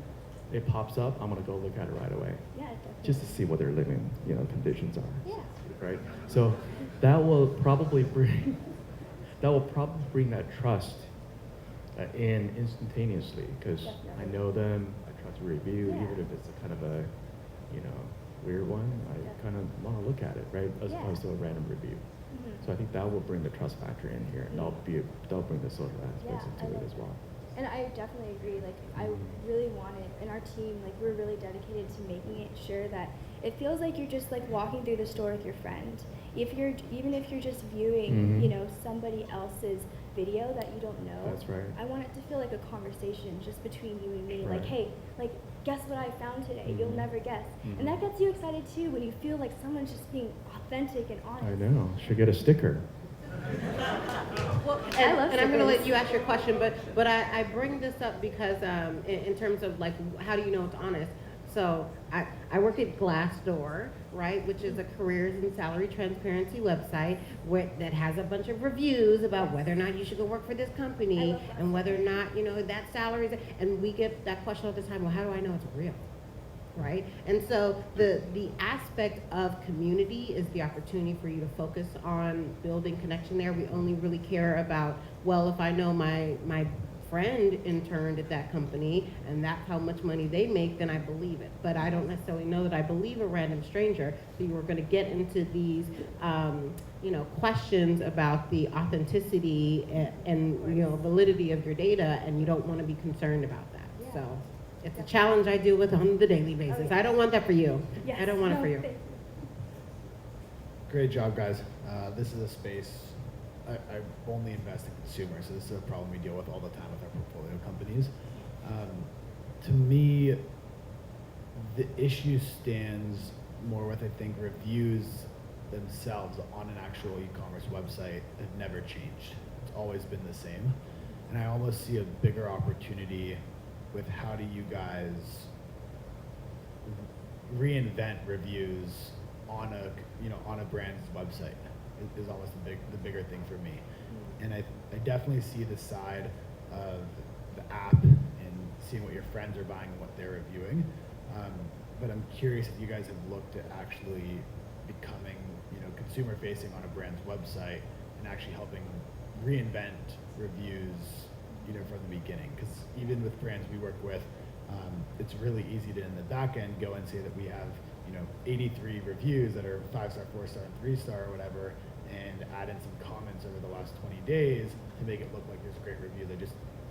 Speaker 6: it pops up, I'm gonna go look at it right away.
Speaker 12: Yeah, definitely.
Speaker 6: Just to see what their living, conditions are.
Speaker 12: Yeah.
Speaker 6: Right? So that will probably bring that will probably bring that trust in instantaneously, because I know them, I trust a review, even if it's a kind of a, weird one, I kind of want to look at it, right, as opposed to a random review. So I think that will bring the trust factor in here, and that'll bring the social aspects into it as well.
Speaker 12: And I definitely agree. Like, I really want it, and our team, like, we're really dedicated to making it sure that it feels like you're just like walking through the store with your friend. Even if you're just viewing, somebody else's video that you don't know.
Speaker 6: That's right.
Speaker 12: I want it to feel like a conversation just between you and me.
Speaker 6: Right.
Speaker 12: Like, hey, like, guess what I found today? You'll never guess. And that gets you excited too when you feel like someone's just being authentic and honest.
Speaker 6: I know. Should get a sticker.
Speaker 4: Well,
Speaker 12: I love
Speaker 4: and I'm going to
Speaker 12: stickers.
Speaker 4: let you ask your question, but I bring this up because in terms of like, how do you know it's honest? So I work at Glassdoor, right, which is a careers and salary transparency website that has a bunch of reviews about whether or not you should go work for this company and whether or not, that salary is, and we get that question all the time, well, how do I know it's real? Right? And so the aspect of community is the opportunity for you to focus on building connection there. We only really care about, well, if I know my friend interned at that company and that's how much money they make, then I believe it. But I don't necessarily know that I believe a random stranger. So you were going to get into these questions about the authenticity and validity of your data, and you don't want to be concerned about that. Yeah. So it's a challenge I deal with on the daily basis. I don't want that for you.
Speaker 12: Yes.
Speaker 4: I don't want it for you.
Speaker 5: Great job, guys. This is a space I only invest in consumers, so this is a problem we deal with all the time with our portfolio companies. To me, the issue stands more with, I think, reviews themselves on an actual e-commerce website have never changed. It's always been the same. And I almost see a bigger opportunity with how do you guys reinvent reviews on a brand's website is almost the bigger thing for me. And I definitely see the side of the app and seeing what your friends are buying and what they're reviewing. But I'm curious if you guys have looked at actually becoming, consumer facing on a brand's website and actually helping reinvent reviews, from the beginning. Because even with brands we work with, it's really easy to in the back end go and say that we have 83 reviews that are 5-star, 4-star, and 3-star or whatever, and add in some comments over the last 20 days to make it look like there's great reviews.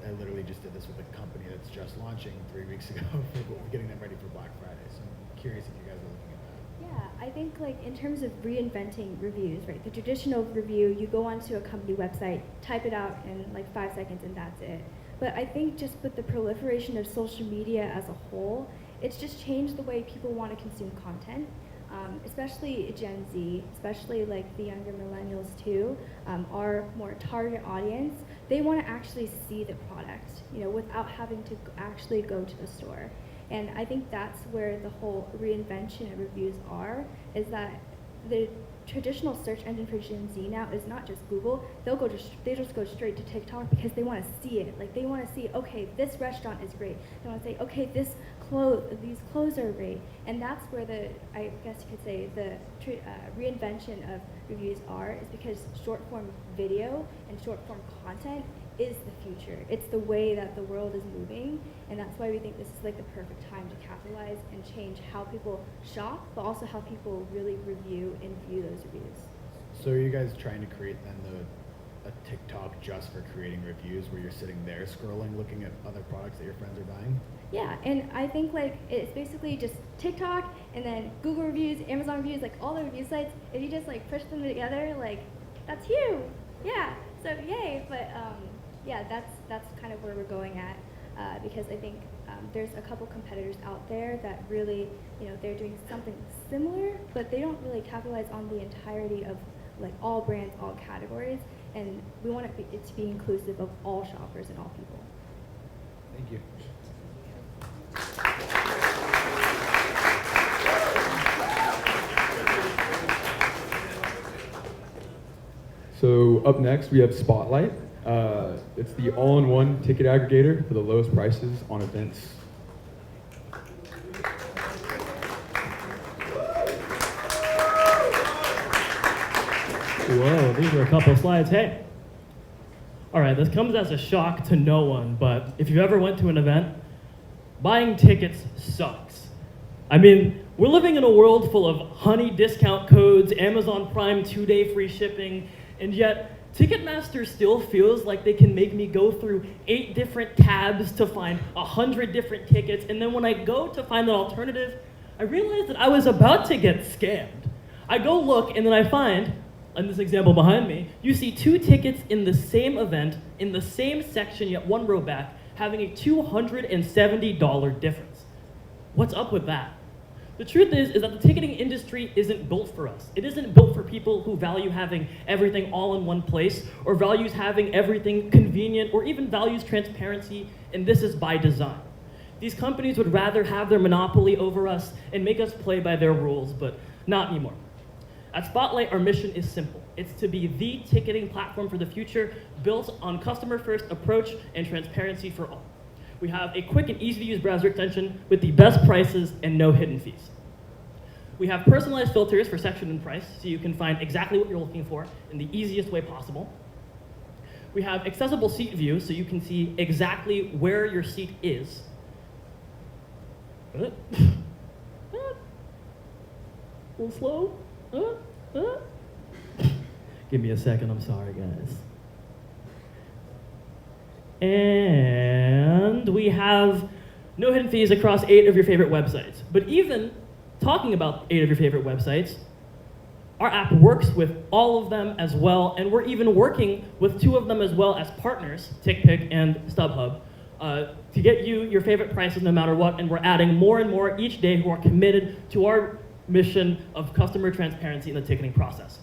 Speaker 5: I literally just did this with a company that's just launching 3 weeks ago for getting them ready for Black Friday. So I'm curious if you guys are looking at that.
Speaker 12: Yeah, I think like in terms of reinventing reviews, right? The traditional review, you go onto a company website, type it out in like 5 seconds and that's it. But I think just with the proliferation of social media as a whole, it's just changed the way people want to consume content, especially Gen Z, especially like the younger millennials too, our more target audience. They want to actually see the product, without having to actually go to the store. And I think that's where the whole reinvention of reviews is that the traditional search engine for Gen Z now is not just Google. They just go straight to TikTok because they want to see it. Like they want to see, okay, this restaurant is great. They want to say, okay, these clothes are great. And that's where I guess you could say the reinvention of reviews is because short form video and short form content is the future. It's the way that the world is moving, and that's why we think this is like the perfect time to capitalize and change how people shop, but also how people really review and view those reviews.
Speaker 5: So are you guys trying to create then a TikTok just for creating reviews where you're sitting there scrolling, looking at other products that your friends are buying?
Speaker 12: Yeah, and I think like it's basically just TikTok and then Google reviews, Amazon reviews, like all the review sites. If you just like push them together, like that's huge. Yeah, so yay, but yeah, that's kind of where we're going at, because I think there's a couple competitors out there that really, they're doing something similar, but they don't really capitalize on the entirety of like all brands, all categories, and we want it to be inclusive of all shoppers and all people.
Speaker 5: Thank you.
Speaker 13: So up next we have Spotlight. It's the all-in-one ticket aggregator for the lowest prices on events.
Speaker 1: Whoa, these are a couple slides. Hey,
Speaker 14: All right, this comes as a shock to no one, but if you ever went to an event, buying tickets sucks. I mean, we're living in a world full of honey discount codes, Amazon Prime 2-day free shipping, and yet Ticketmaster still feels like they can make me go through 8 different tabs to find 100 different tickets, and then when I go to find an alternative, I realize that I was about to get scammed. I go look, and then I find, in this example behind me, you see 2 tickets in the same event, in the same section, yet 1 row back, having a $270 difference. What's up with that? The truth is that the ticketing industry isn't built for us. It isn't built for people who value having everything all in one place, or values having everything convenient, or even values transparency, and this is by design. These companies would rather have their monopoly over us and make us play by their rules, but not anymore. At Spotlight, our mission is simple. It's to be the ticketing platform for the future, built on customer-first approach and transparency for all. We have a quick and easy-to-use browser extension with the best prices and no hidden fees. We have personalized filters for section and price, so you can find exactly what you're looking for in the easiest way possible. We have accessible seat view, so you can see exactly where your seat is. A little slow. Give me a second, I'm sorry, guys. And we have no hidden fees across 8 of your favorite websites. But even talking about 8 of your favorite websites, our app works with all of them as well, and we're even working with 2 of them as well as partners, TickPick and StubHub, to get you your favorite prices no matter what, and we're adding more and more each day who are committed to our mission of customer transparency in the ticketing process.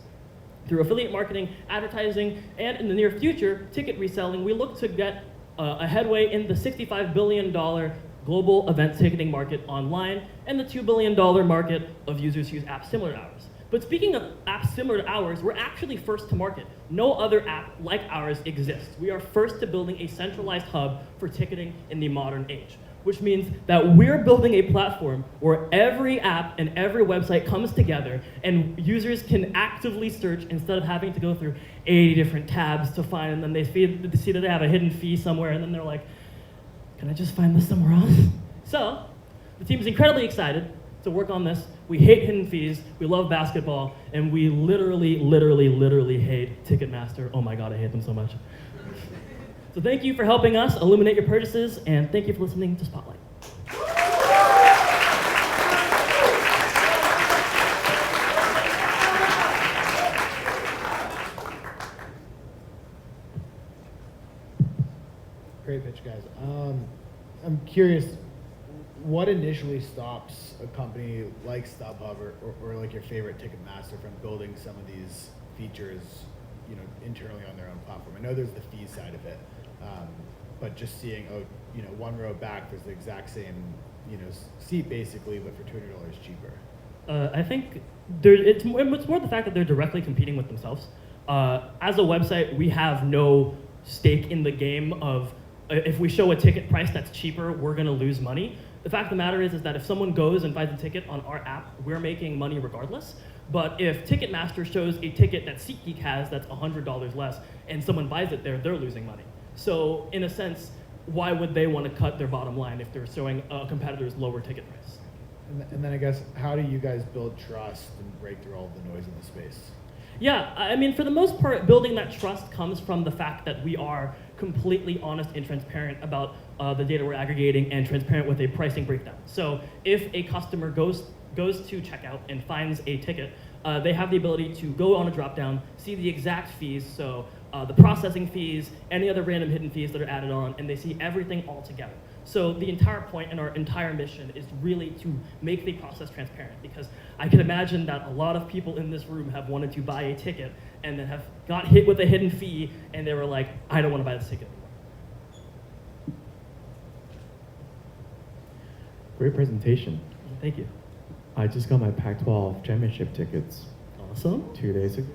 Speaker 14: Through affiliate marketing, advertising, and in the near future, ticket reselling, we look to get a headway in the $65 billion global event ticketing market online and the $2 billion market of users who use apps similar to ours. But speaking of apps similar to ours, we're actually first to market. No other app like ours exists. We are first to building a centralized hub for ticketing in the modern age, which means that we're building a platform where every app and every website comes together and users can actively search instead of having to go through 80 different tabs to find, and then they see that they have a hidden fee somewhere, and then they're like, can I just find this somewhere else? So, the team is incredibly excited to work on this. We hate hidden fees, we love basketball, and we literally hate Ticketmaster. Oh my God, I hate them so much. So thank you for helping us illuminate your purchases, and thank you for listening to Spotlight.
Speaker 5: Great pitch, guys. I'm curious, what initially stops a company like StubHub or like your favorite Ticketmaster from building some of these features, internally on their own platform? I know there's the fee side of it, but just seeing, 1 row back, there's the exact same, seat basically, but for $200 cheaper.
Speaker 14: I think it's more the fact that they're directly competing with themselves. As a website, we have no stake in the game of if we show a ticket price that's cheaper, we're going to lose money. The fact of the matter is that if someone goes and buys a ticket on our app, we're making money regardless. But if Ticketmaster shows a ticket that SeatGeek has that's $100 less, and someone buys it there, they're losing money. So in a sense, why would they want to cut their bottom line if they're showing a competitor's lower ticket price?
Speaker 5: And then I guess, how do you guys build trust and break through all the noise in the space?
Speaker 14: Yeah, I mean, for the most part, building that trust comes from the fact that we are completely honest and transparent about the data we're aggregating and transparent with a pricing breakdown. So if a customer goes to checkout and finds a ticket, they have the ability to go on a drop-down, see the exact fees, so the processing fees, any other random hidden fees that are added on, and they see everything all together. So the entire point and our entire mission is really to make the process transparent, because I can imagine that a lot of people in this room have wanted to buy a ticket and then have got hit with a hidden fee and they were like, I don't want to buy this ticket anymore.
Speaker 6: Great presentation.
Speaker 14: Thank you.
Speaker 6: I just got my Pac-12 championship tickets.
Speaker 14: Awesome.
Speaker 6: 2 days ago.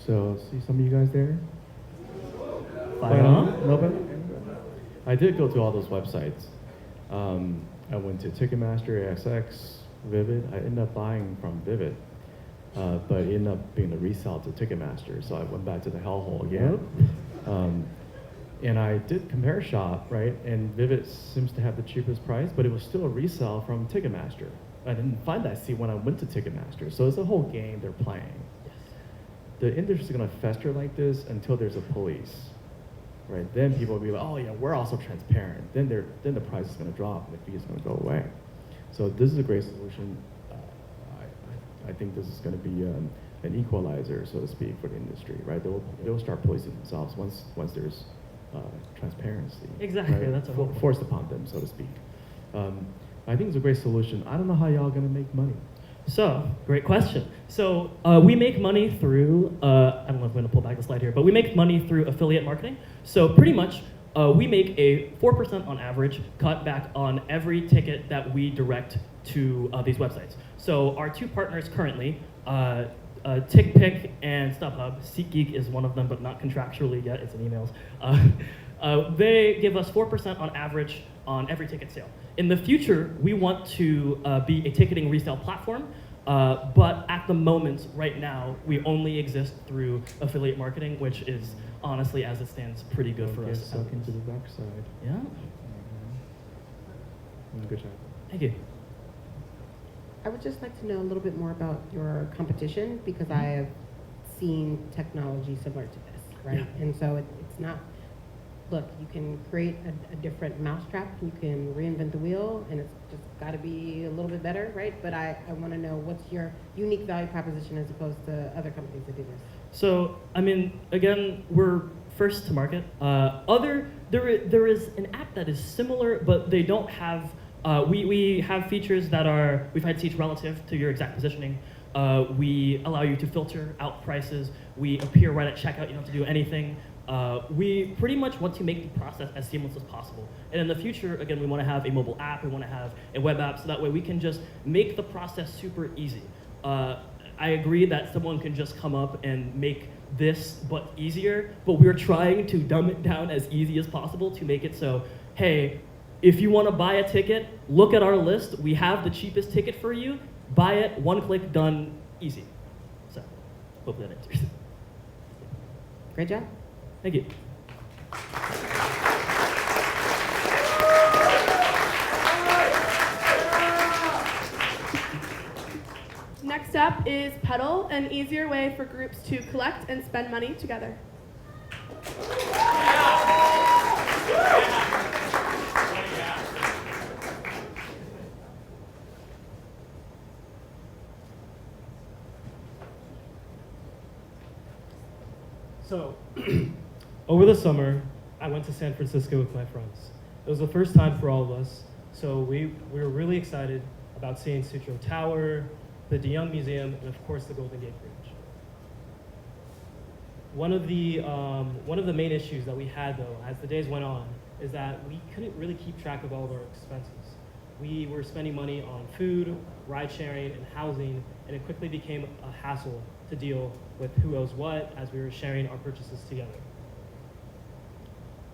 Speaker 6: So see some of you guys there?
Speaker 14: Fight on.
Speaker 6: Nobody? I did go to all those websites. I went to Ticketmaster, AXX, Vivid. I ended up buying from Vivid, but it ended up being the resell to Ticketmaster. So I went back to the hellhole again. And I did compare shop, right? And Vivid seems to have the cheapest price, but it was still a resale from Ticketmaster. I didn't find that seat when I went to Ticketmaster. So it's a whole game they're playing. The industry is gonna fester like this until there's a police, right? Then people will be like, oh yeah, we're also transparent. Then the price is gonna drop and the fee is gonna go away. So this is a great solution. I think this is gonna be an equalizer, so to speak, for the industry, right? They'll start policing themselves once there's transparency.
Speaker 14: Exactly,
Speaker 6: right?
Speaker 14: that's what
Speaker 6: Forced upon them, so to speak. I think it's a great solution. I don't know how y'all gonna make money.
Speaker 14: So, great question. So, we make money through, I don't know if I'm gonna pull back the slide here, but we make money through affiliate marketing. So pretty much, we make a 4% on average cut back on every ticket that we direct to these websites. So our two partners currently, TickPick and StubHub, SeatGeek is one of them, but not contractually yet, it's in emails. They give us 4% on average on every ticket sale. In the future, we want to be a ticketing resale platform, but at the moment, right now, we only exist through affiliate marketing, which is honestly, as it stands, pretty good for us.
Speaker 6: Suck into the dark side.
Speaker 14: Yeah.
Speaker 6: Good job.
Speaker 14: Thank you.
Speaker 4: I would just like to know a little bit more about your competition, because I have seen technology similar to this, right?
Speaker 14: Yeah.
Speaker 4: And so it's not, look, you can create a different mousetrap, you can reinvent the wheel, and it's just got to be a little bit better, right? But I want to know what's your unique value proposition as opposed to other companies that do this.
Speaker 14: So, I mean, again, we're first to market. There is an app that is similar, but they don't have, we have features that are, we've had seats relative to your exact positioning. We allow you to filter out prices. We appear right at checkout, you don't have to do anything. We pretty much want to make the process as seamless as possible. And in the future, again, we want to have a mobile app, we want to have a web app, so that way we can just make the process super easy. I agree that someone can just come up and make this but easier, but we're trying to dumb it down as easy as possible to make it so, hey, if you want to buy a ticket, look at our list. We have the cheapest ticket for you. Buy it, one click, done, easy. So, hopefully that answers.
Speaker 4: Great job.
Speaker 14: Thank you.
Speaker 2: Next up is Puddle, an easier way for groups to collect and spend money together.
Speaker 15: So, over the summer, I went to San Francisco with my friends. It was the first time for all of us, so we were really excited about seeing Sutro Tower, the DeYoung Museum, and of course the Golden Gate Bridge. One of the main issues that we had, though, as the days went on, is that we couldn't really keep track of all of our expenses. We were spending money on food, ride sharing, and housing, and it quickly became a hassle to deal with who owes what as we were sharing our purchases together.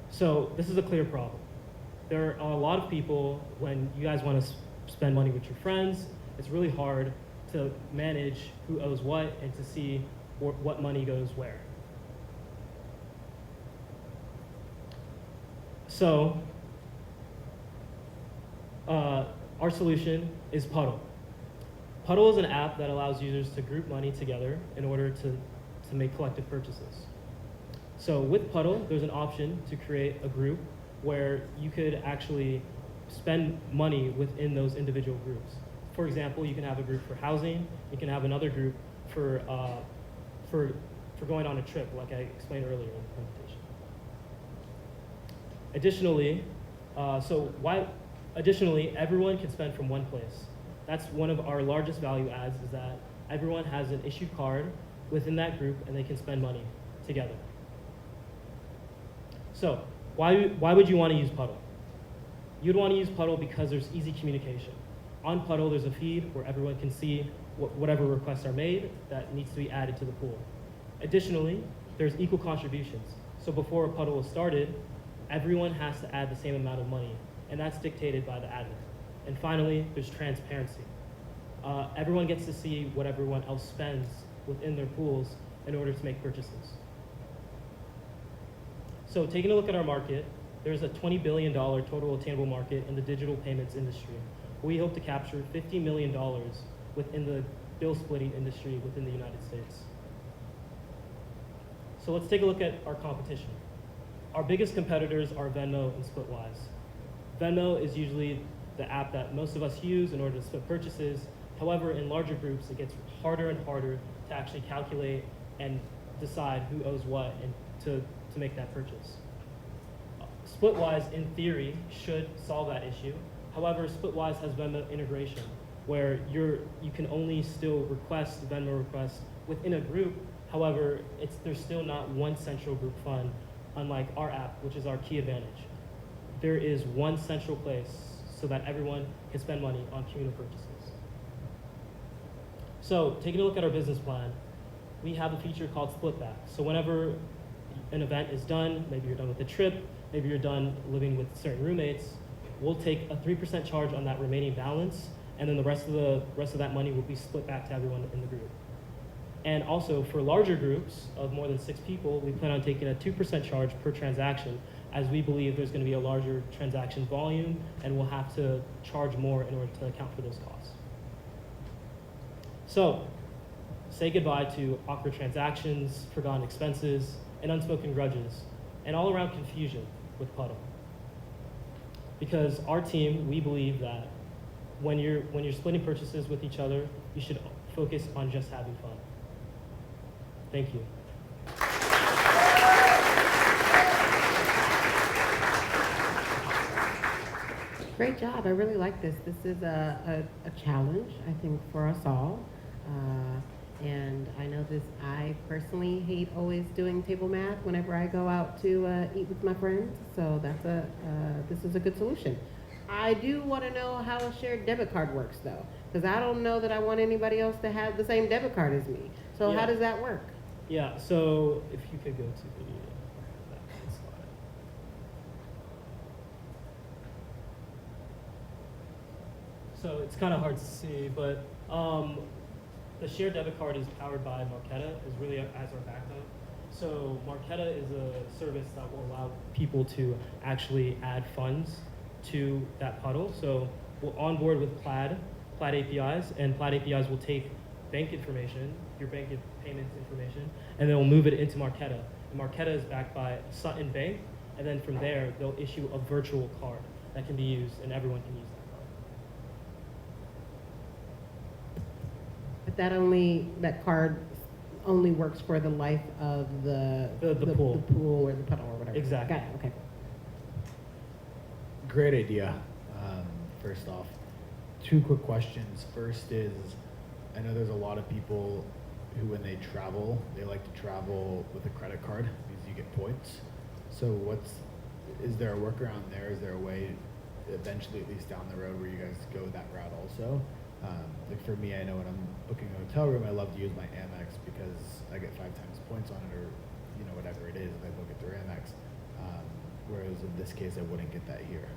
Speaker 15: So this is a clear problem. There are a lot of people, when you guys want to spend money with your friends, it's really hard to manage who owes what and to see what money goes where. So our solution is Puddle. Puddle is an app that allows users to group money together in order to make collective purchases. So with Puddle, there's an option to create a group where you could actually spend money within those individual groups. For example, you can have a group for housing, you can have another group for going on a trip, like I explained earlier in the presentation. Additionally, everyone can spend from one place. That's one of our largest value adds, is that everyone has an issued card within that group and they can spend money together. So why would you want to use Puddle? You'd want to use Puddle because there's easy communication. On Puddle, there's a feed where everyone can see whatever requests are made that needs to be added to the pool. Additionally, there's equal contributions. So before a Puddle is started, everyone has to add the same amount of money, and that's dictated by the admin. And finally, there's transparency. Everyone gets to see what everyone else spends within their pools in order to make purchases. So taking a look at our market, there's a $20 billion total attainable market in the digital payments industry. We hope to capture $50 million within the bill splitting industry within the United States. So let's take a look at our competition. Our biggest competitors are Venmo and Splitwise. Venmo is usually the app that most of us use in order to split purchases. However, in larger groups, it gets harder and harder to actually calculate and decide who owes what and to make that purchase. Splitwise, in theory, should solve that issue. However, Splitwise has Venmo integration, where you can only still request Venmo requests within a group. However, there's still not one central group fund, unlike our app, which is our key advantage. There is one central place so that everyone can spend money on communal purchases. So, taking a look at our business plan, we have a feature called Splitback. So whenever an event is done, maybe you're done with a trip, maybe you're done living with certain roommates, we'll take a 3% charge on that remaining balance, and then the rest of that money will be split back to everyone in the group. And also for larger groups of more than 6 people, we plan on taking a 2% charge per transaction, as we believe there's going to be a larger transaction volume and we'll have to charge more in order to account for those costs. So, say goodbye to awkward transactions, forgotten expenses, and unspoken grudges, and all around confusion with Puddle. Because our team, we believe that when you're splitting purchases with each other, you should focus on just having fun. Thank you.
Speaker 4: Great job. I really like this. This is a challenge, I think, for us all. And I know I personally hate always doing table math whenever I go out to eat with my friends. So this is a good solution. I do want to know how a shared debit card works, though, because I don't know that I want anybody else to have the same debit card as me. So
Speaker 15: Yeah.
Speaker 4: How does that work?
Speaker 15: Yeah, so if you could go to the that slide. So it's kind of hard to see, but the shared debit card is powered by Marqeta, is really as our backbone. So Marqeta is a service that will allow people to actually add funds to that Puddle. So we'll onboard with Plaid APIs, and Plaid APIs will take bank information, your bank payments information, and they'll move it into Marqeta. And Marqeta is backed by Sutton Bank, and then from there, they'll issue a virtual card that can be used, and everyone can use that card.
Speaker 4: But that card only works for the life of the
Speaker 15: pool.
Speaker 4: The pool or the Puddle or whatever.
Speaker 15: Exactly.
Speaker 4: Got it. Okay.
Speaker 5: Great idea. First off, 2 quick questions. First is, I know there's a lot of people who, when they travel, they like to travel with a credit card because you get points. So is there a workaround there? Is there a way, eventually, at least down the road, where you guys go that route also? Like for me, I know when I'm booking a hotel room, I love to use my Amex because I get 5 times points on it, or whatever it is, if I book it through Amex. Whereas in this case, I wouldn't get that here.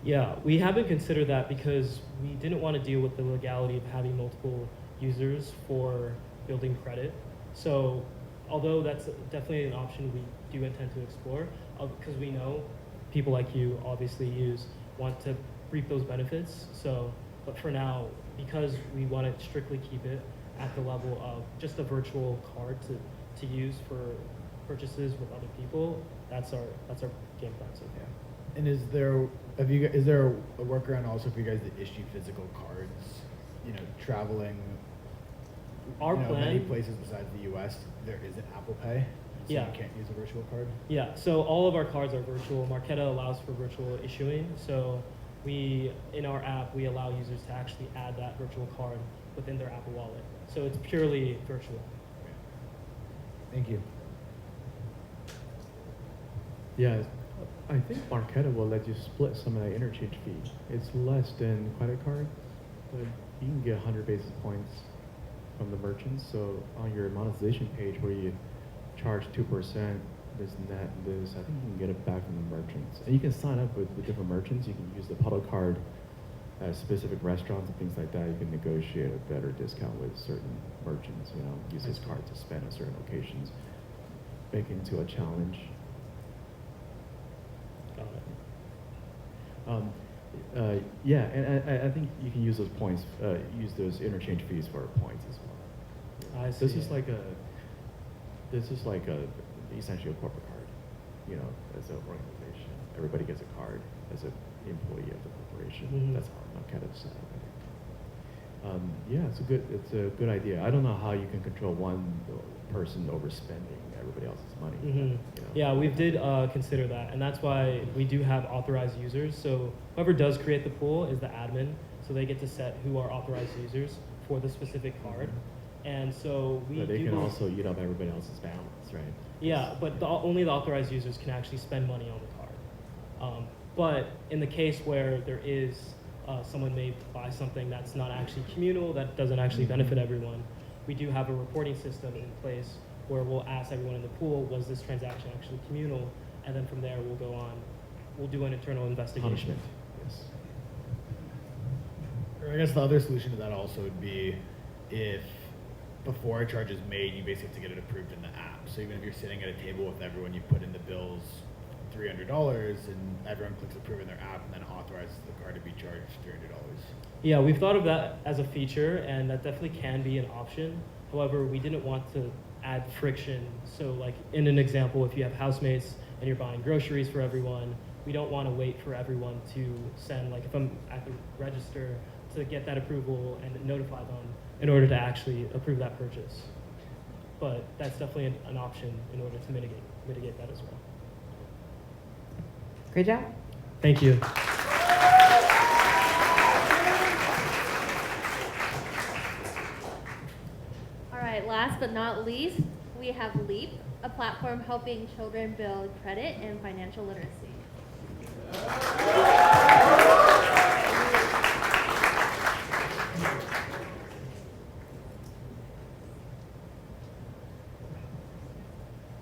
Speaker 15: Yeah, we haven't considered that because we didn't want to deal with the legality of having multiple users for building credit. So although that's definitely an option we do intend to explore, because we know people like you obviously want to reap those benefits. So, but for now, because we want to strictly keep it at the level of just a virtual card to use for purchases with other people, that's our game plan so far.
Speaker 5: And is there a workaround also for you guys to issue physical cards? Traveling.
Speaker 15: Our plan.
Speaker 5: Many places besides the U.S. there isn't Apple Pay, so
Speaker 15: Yeah.
Speaker 5: you can't use a virtual card.
Speaker 15: Yeah. So all of our cards are virtual. Marqeta allows for virtual issuing. So in our app, we allow users to actually add that virtual card within their Apple Wallet. So it's purely virtual.
Speaker 5: Thank you.
Speaker 6: Yeah, I think Marqeta will let you split some of that interchange fee. It's less than credit card, but you can get 100 basis points from the merchants. So on your monetization page where you charge 2%, this net, this, I think you can get it back from the merchants. And you can sign up with different merchants. You can use the Puddle card at specific restaurants and things like that. You can negotiate a better discount with certain merchants, use this card to spend on certain occasions. Make it into a challenge.
Speaker 15: Got it.
Speaker 6: Yeah, and I think you can use those points, use those interchange fees for points as well.
Speaker 15: I see.
Speaker 6: This is like a essentially a corporate card, you know, as an organization. Everybody gets a card as an employee of the corporation.
Speaker 15: Mhm.
Speaker 6: That's how I'm kind of set up. Yeah, it's a good idea. I don't know how you can control one person overspending everybody else's money.
Speaker 15: Mhm.
Speaker 6: You know?
Speaker 15: Yeah, we did consider that, and that's why we do have authorized users. So whoever does create the pool is the admin, so they get to set who are authorized users for the specific card. And so we
Speaker 6: But they
Speaker 15: do
Speaker 6: can also eat up everybody else's balance, right?
Speaker 15: Yeah, but only the authorized users can actually spend money on the card. But in the case where there is someone may buy something that's not actually communal, that doesn't actually benefit everyone, we do have a reporting system in place where we'll ask everyone in the pool, was this transaction actually communal? And then from there, we'll do an internal investigation.
Speaker 6: Punishment, yes.
Speaker 5: Or I guess the other solution to that also would be if before a charge is made, you basically have to get it approved in the app. So even if you're sitting at a table with everyone, you put in the bills $300 and everyone clicks approve in their app and then authorizes the card to be charged $300.
Speaker 15: Yeah, we've thought of that as a feature, and that definitely can be an option. However, we didn't want to add friction. So like in an example, if you have housemates and you're buying groceries for everyone, we don't want to wait for everyone to send, like if I'm at the register, to get that approval and notify them in order to actually approve that purchase. But that's definitely an option in order to mitigate that as well.
Speaker 4: Great job.
Speaker 15: Thank you.
Speaker 16: All right, last but not least, we have Leap, a platform helping children build credit and financial literacy.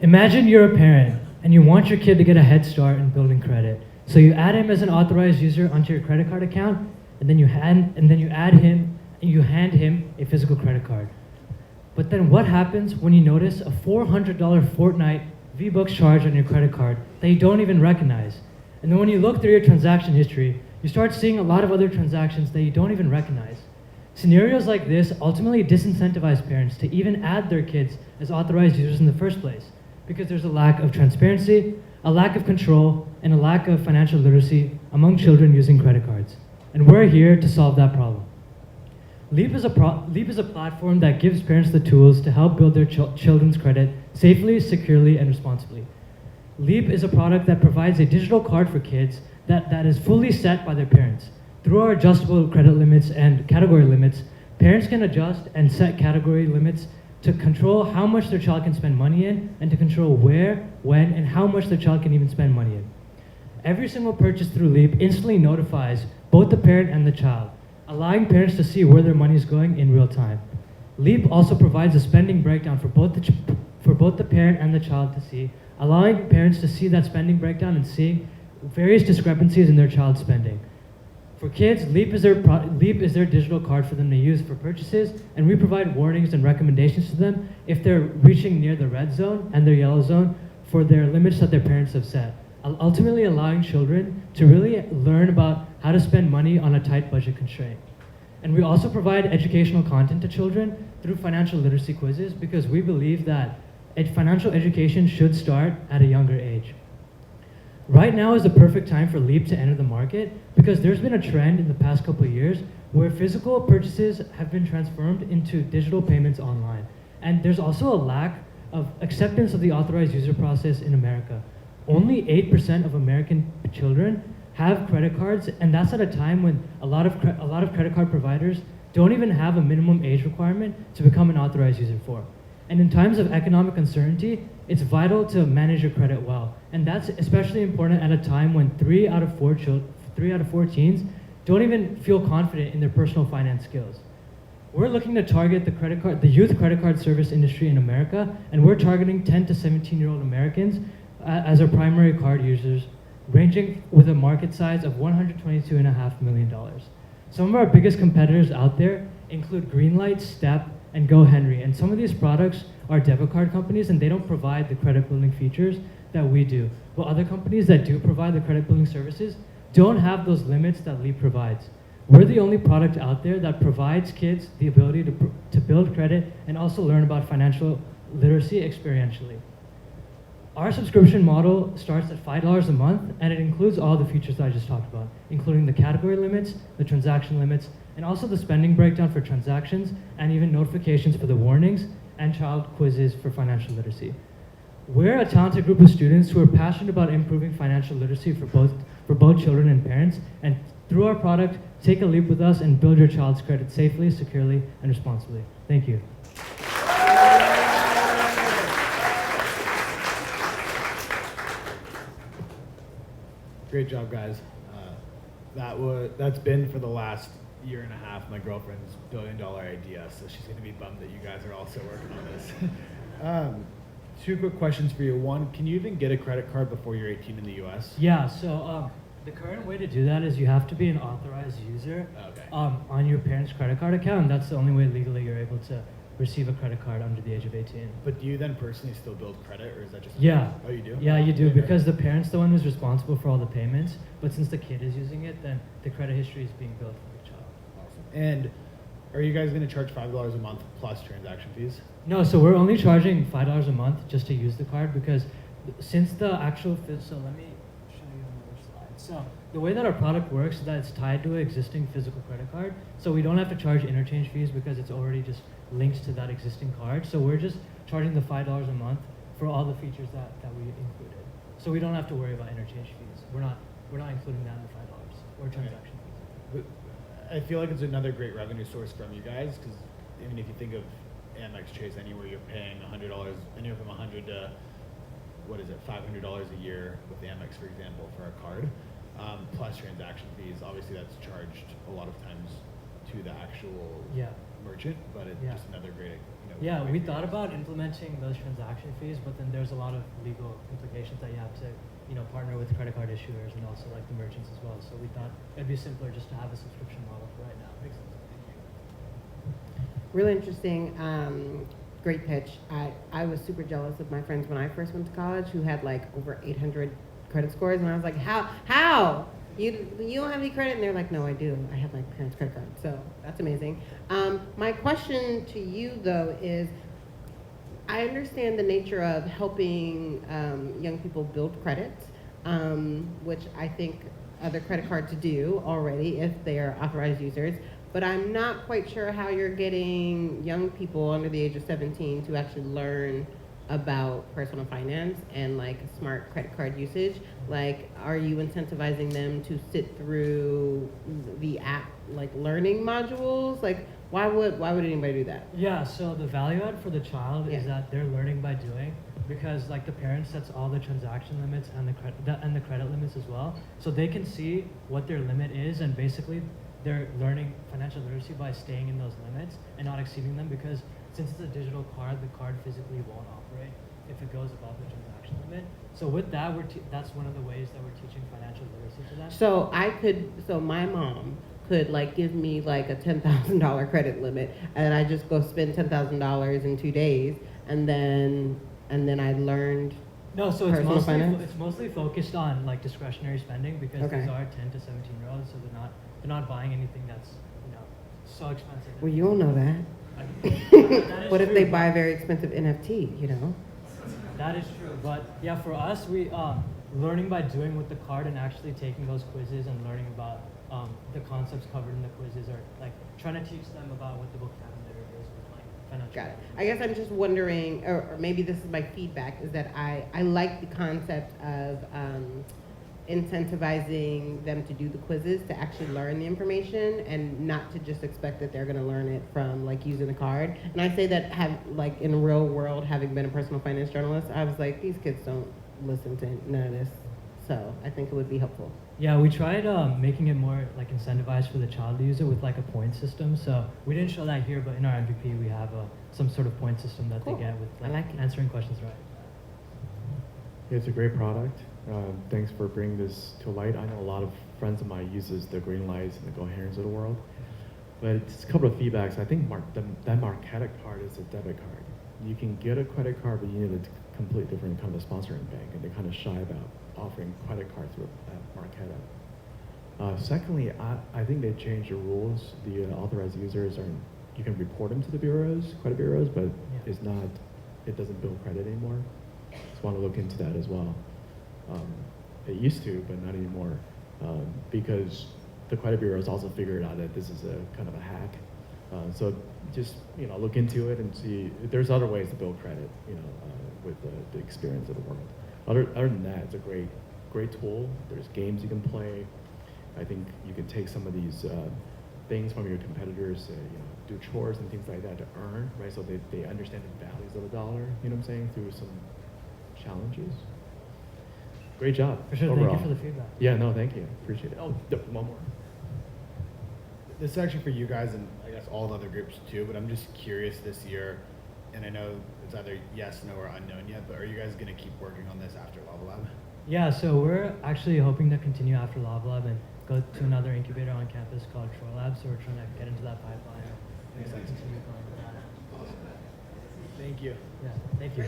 Speaker 17: Imagine you're a parent and you want your kid to get a head start in building credit. So you add him as an authorized user onto your credit card account, and then you hand him a physical credit card. But then what happens when you notice a $400 fortnight V-Bucks charge on your credit card that you don't even recognize? And then when you look through your transaction history, you start seeing a lot of other transactions that you don't even recognize. Scenarios like this ultimately disincentivize parents to even add their kids as authorized users in the first place, because there's a lack of transparency, a lack of control, and a lack of financial literacy among children using credit cards. And we're here to solve that problem. Leap is a platform that gives parents the tools to help build their children's credit safely, securely, and responsibly. Leap is a product that provides a digital card for kids that is fully set by their parents. Through our adjustable credit limits and category limits, parents can adjust and set category limits to control how much their child can spend money in, and to control where, when, and how much their child can even spend money in. Every single purchase through Leap instantly notifies both the parent and the child, allowing parents to see where their money is going in real time. Leap also provides a spending breakdown for both the parent and the child to see, allowing parents to see that spending breakdown and seeing various discrepancies in their child's spending. For kids, Leap is their digital card for them to use for purchases, and we provide warnings and recommendations to them if they're reaching near the red zone and their yellow zone for their limits that their parents have set, ultimately allowing children to really learn about how to spend money on a tight budget constraint. And we also provide educational content to children through financial literacy quizzes, because we believe that financial education should start at a younger age. Right now is the perfect time for Leap to enter the market, because there's been a trend in the past couple of years where physical purchases have been transformed into digital payments online. And there's also a lack of acceptance of the authorized user process in America. Only 8% of American children have credit cards, and that's at a time when a lot of credit card providers don't even have a minimum age requirement to become an authorized user for. And in times of economic uncertainty, it's vital to manage your credit well. And that's especially important at a time when 3 out of 4 teens don't even feel confident in their personal finance skills. We're looking to target the youth credit card service industry in America, and we're targeting 10 to 17-year-old Americans as our primary card users, ranging with a market size of $122.5 million. Some of our biggest competitors out there include Greenlight, Step, and GoHenry, and some of these products are debit card companies, and they don't provide the credit building features that we do. But other companies that do provide the credit building services don't have those limits that Leap provides. We're the only product out there that provides kids the ability to build credit and also learn about financial literacy experientially. Our subscription model starts at $5 a month, and it includes all the features that I just talked about, including the category limits, the transaction limits, and also the spending breakdown for transactions, and even notifications for the warnings, and child quizzes for financial literacy. We're a talented group of students who are passionate about improving financial literacy for both children and parents, and through our product, take a leap with us and build your child's credit safely, securely, and responsibly. Thank you.
Speaker 5: Great job, guys. That's been for the last year and a half my girlfriend's billion-dollar idea, so she's gonna be bummed that you guys are also working on this. Two quick questions for you. One, can you even get a credit card before you're 18 in the US?
Speaker 17: Yeah, so the current way to do that is you have to be an authorized user on your parents' credit card account, and that's the only way legally you're able to receive a credit card under the age of 18.
Speaker 5: But do you then personally still build credit, or is that just...
Speaker 17: Yeah.
Speaker 5: Oh, you do?
Speaker 17: Yeah, you do, because the parent's the one who's responsible for all the payments, but since the kid is using it, then the credit history is being built for the child.
Speaker 5: Awesome. And are you guys going to charge $5 a month plus transaction fees?
Speaker 17: No, so we're only charging $5 a month just to use the card, because since the actual, so let me show you another slide. So the way that our product works is that it's tied to an existing physical credit card, so we don't have to charge interchange fees because it's already just linked to that existing card. So we're just charging the $5 a month for all the features that we included. So we don't have to worry about interchange fees. We're not including that in the $5 or transaction fees.
Speaker 5: I feel like it's another great revenue source from you guys, because I mean, if you think of Amex, Chase, anywhere you're paying $100, anywhere from $100 to $500 a year with Amex, for example, for a card, plus transaction fees. Obviously, that's charged a lot of times to the actual merchant, but it's just another great.
Speaker 17: Yeah, we thought about implementing those transaction fees, but then there's a lot of legal implications that you have to, partner with credit card issuers and also like the merchants as well. So we thought it'd be simpler just to have a subscription model for right now. Makes sense.
Speaker 4: Really interesting. Great pitch. I was super jealous of my friends when I first went to college who had like over 800 credit scores, and I was like, how? You don't have any credit? And they're like, no, I do. I have my parents' credit card. So that's amazing. My question to you, though, is I understand the nature of helping young people build credit, which I think other credit cards do already if they are authorized users. But I'm not quite sure how you're getting young people under the age of 17 to actually learn about personal finance and like smart credit card usage. Like, are you incentivizing them to sit through the app like learning modules? Like, why would anybody do that?
Speaker 17: Yeah, so the value add for the child is that they're learning by doing, because like the parent sets all the transaction limits and the credit limits as well, so they can see what their limit is, and basically they're learning financial literacy by staying in those limits and not exceeding them, because since it's a digital card, the card physically won't operate if it goes above the transaction limit. So with that, that's one of the ways that we're teaching financial literacy to them.
Speaker 4: So my mom could like give me like a $10,000 credit limit, and I just go spend $10,000 in 2 days, and then I learned.
Speaker 17: No, so
Speaker 4: it's
Speaker 17: mostly focused on like discretionary spending, because these are 10 to 17-year-olds, so they're not buying anything that's so expensive.
Speaker 4: Well, you all know that. What if they buy a very expensive NFT?
Speaker 17: That is true, but yeah, for us, we learning by doing with the card and actually taking those quizzes and learning about the concepts covered in the quizzes, or like trying to teach them about what the vocabulary is with like financial.
Speaker 4: Got it. I guess I'm just wondering, or maybe this is my feedback, is that I like the concept of incentivizing them to do the quizzes, to actually learn the information, and not to just expect that they're going to learn it from like using the card. And I say that like in the real world, having been a personal finance journalist, I was like, these kids don't listen to none of this. So I think it would be helpful.
Speaker 17: Yeah, we tried making it more like incentivized for the child to use it with like a point system. So we didn't show that here, but in our MVP we have some sort of point system that they get with like answering questions right.
Speaker 6: It's a great product. Thanks for bringing this to light. I know a lot of friends of mine uses the green lights and the Goherens of the world. But it's a couple of feedbacks. I think that Marqeta card is a debit card. You can get a credit card, but you need to complete different kind of sponsoring bank, and they're kind of shy about offering credit cards through Marqeta. Secondly, I think they changed the rules. The authorized users are, you can report them to the bureaus, credit bureaus, but it's not, it doesn't build credit anymore. Just want to look into that as well. It used to, but not anymore, because the credit bureaus also figured out that this is a kind of a hack. So just look into it and see if there's other ways to build credit, with the experience of the world. Other than that, it's a great tool. There's games you can play. I think you can take some of these things from your competitors, do chores and things like that to earn, right? So they understand the values of the dollar, you know what I'm saying, through some challenges. Great job.
Speaker 17: For sure,
Speaker 6: overall.
Speaker 17: thank you for the feedback.
Speaker 6: Yeah, no, thank you. Appreciate it. Oh, one more.
Speaker 5: This is actually for you guys and I guess all the other groups too, but I'm just curious this year, and I know it's either yes, no, or unknown yet, but are you guys going to keep working on this after LavaLab?
Speaker 17: Yeah, so we're actually hoping to continue after LavaLab and go to another incubator on campus called Troy Lab, so we're trying to get into that pipeline.
Speaker 5: Makes sense.
Speaker 17: Continue going with that.
Speaker 5: Awesome. Thank you.
Speaker 17: Yeah, thank you.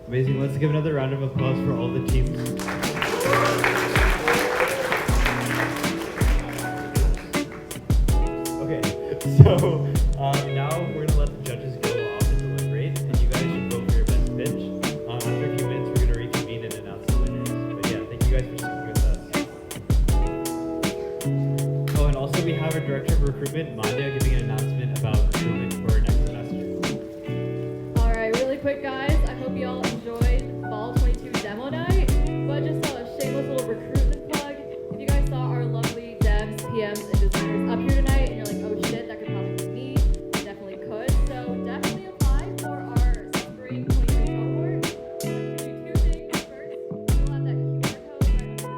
Speaker 1: Amazing. Let's give another round of applause for all the teams. Okay, so now we're gonna let the judges go off and deliberate, and you guys should vote for your best pitch. After a few minutes, we're gonna reconvene and announce the winners. But yeah, thank you guys for sticking with us. Oh, and also we have our director of recruitment, Manda, giving an announcement about recruitment for next semester.
Speaker 9: All right, really quick, guys. I hope you all enjoyed Fall 22 Demo Night. But just a shameless little recruitment plug. If you guys saw our lovely devs, PMs, and designers up here tonight, and you're like, oh shit, that could probably be me, you definitely could. So definitely apply for our spring 22 cohort. Can do two things. First, we'll have that QR code right under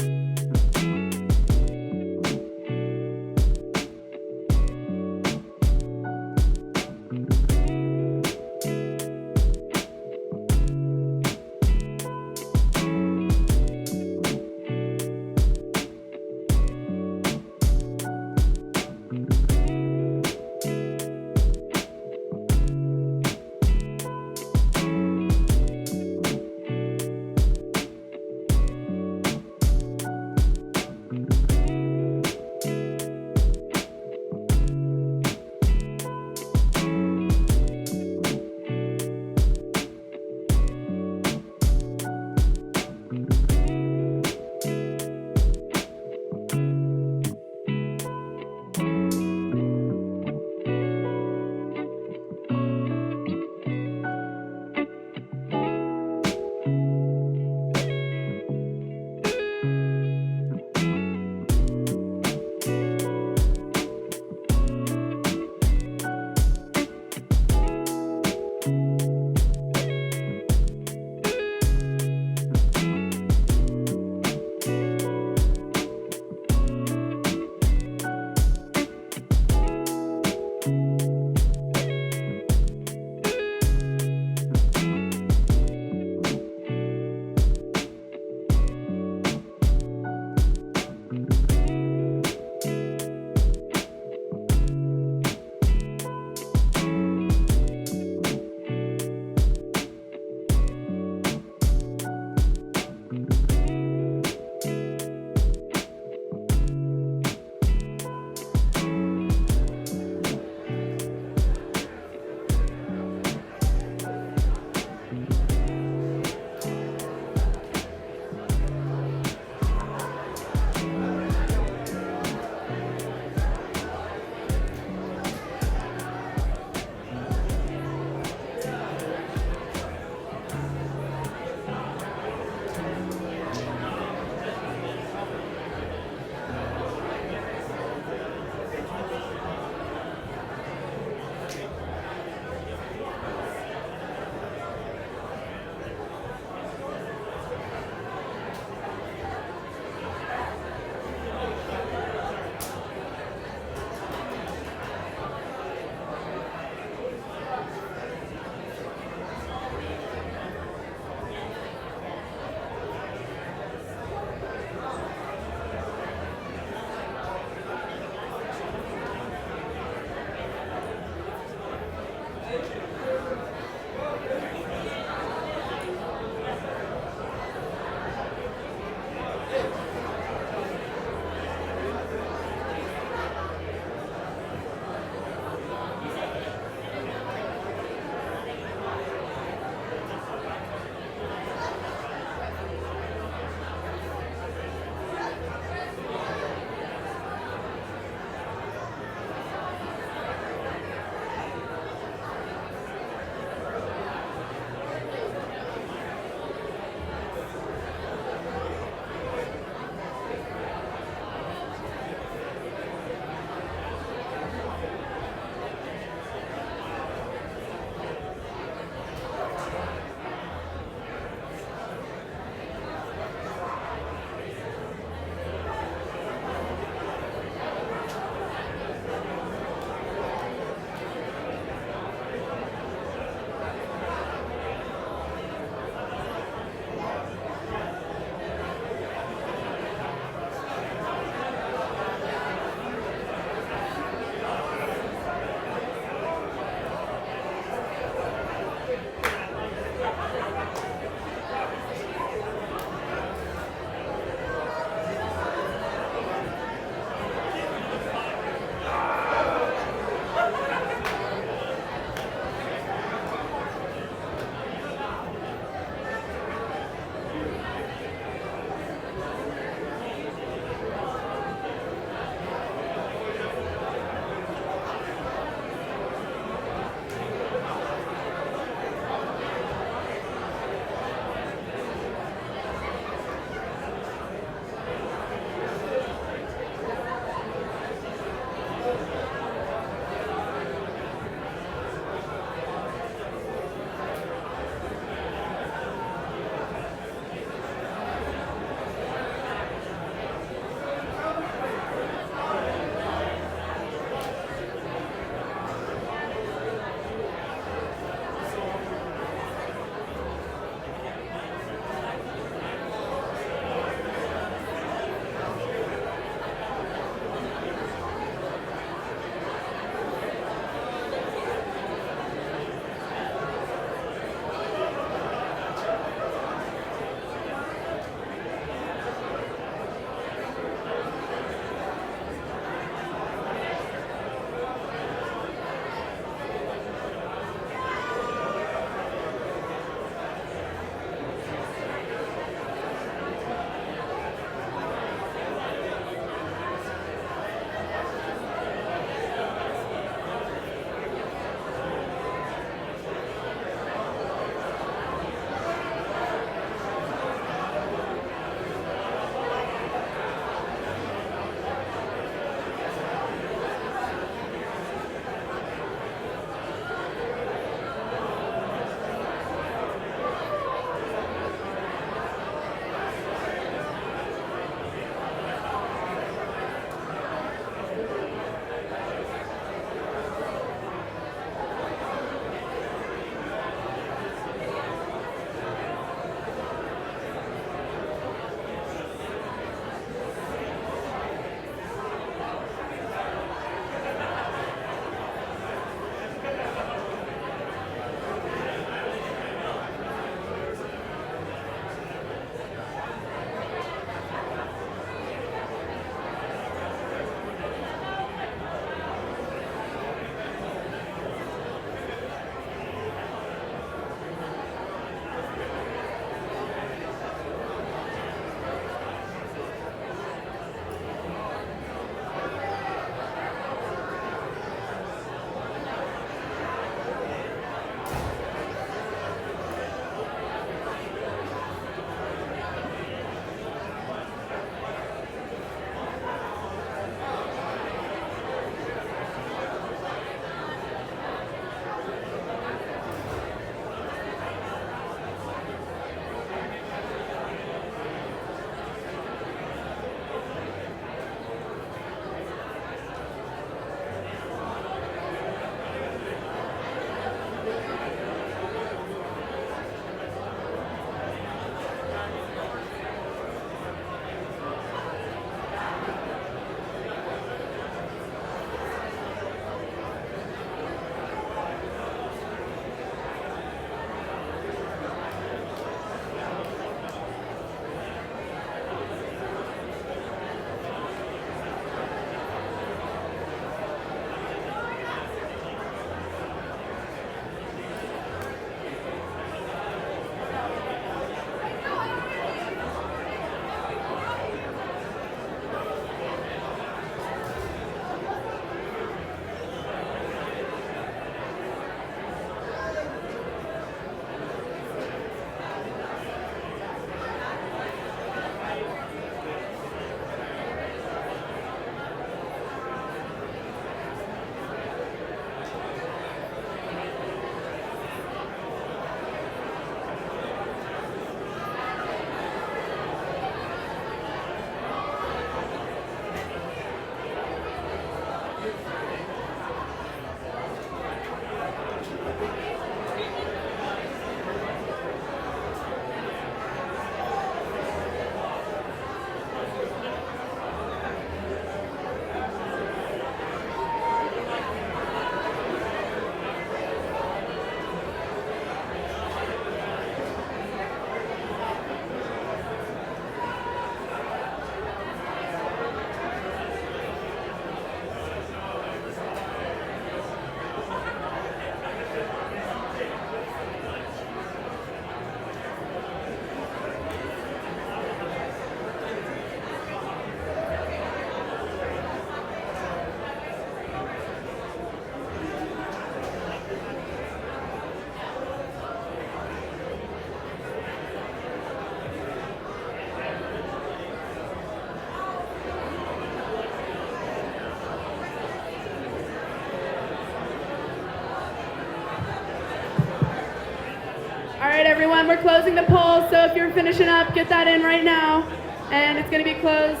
Speaker 2: right, everyone, we're closing the poll, so if you're finishing up, get that in right now. And it's going to be closed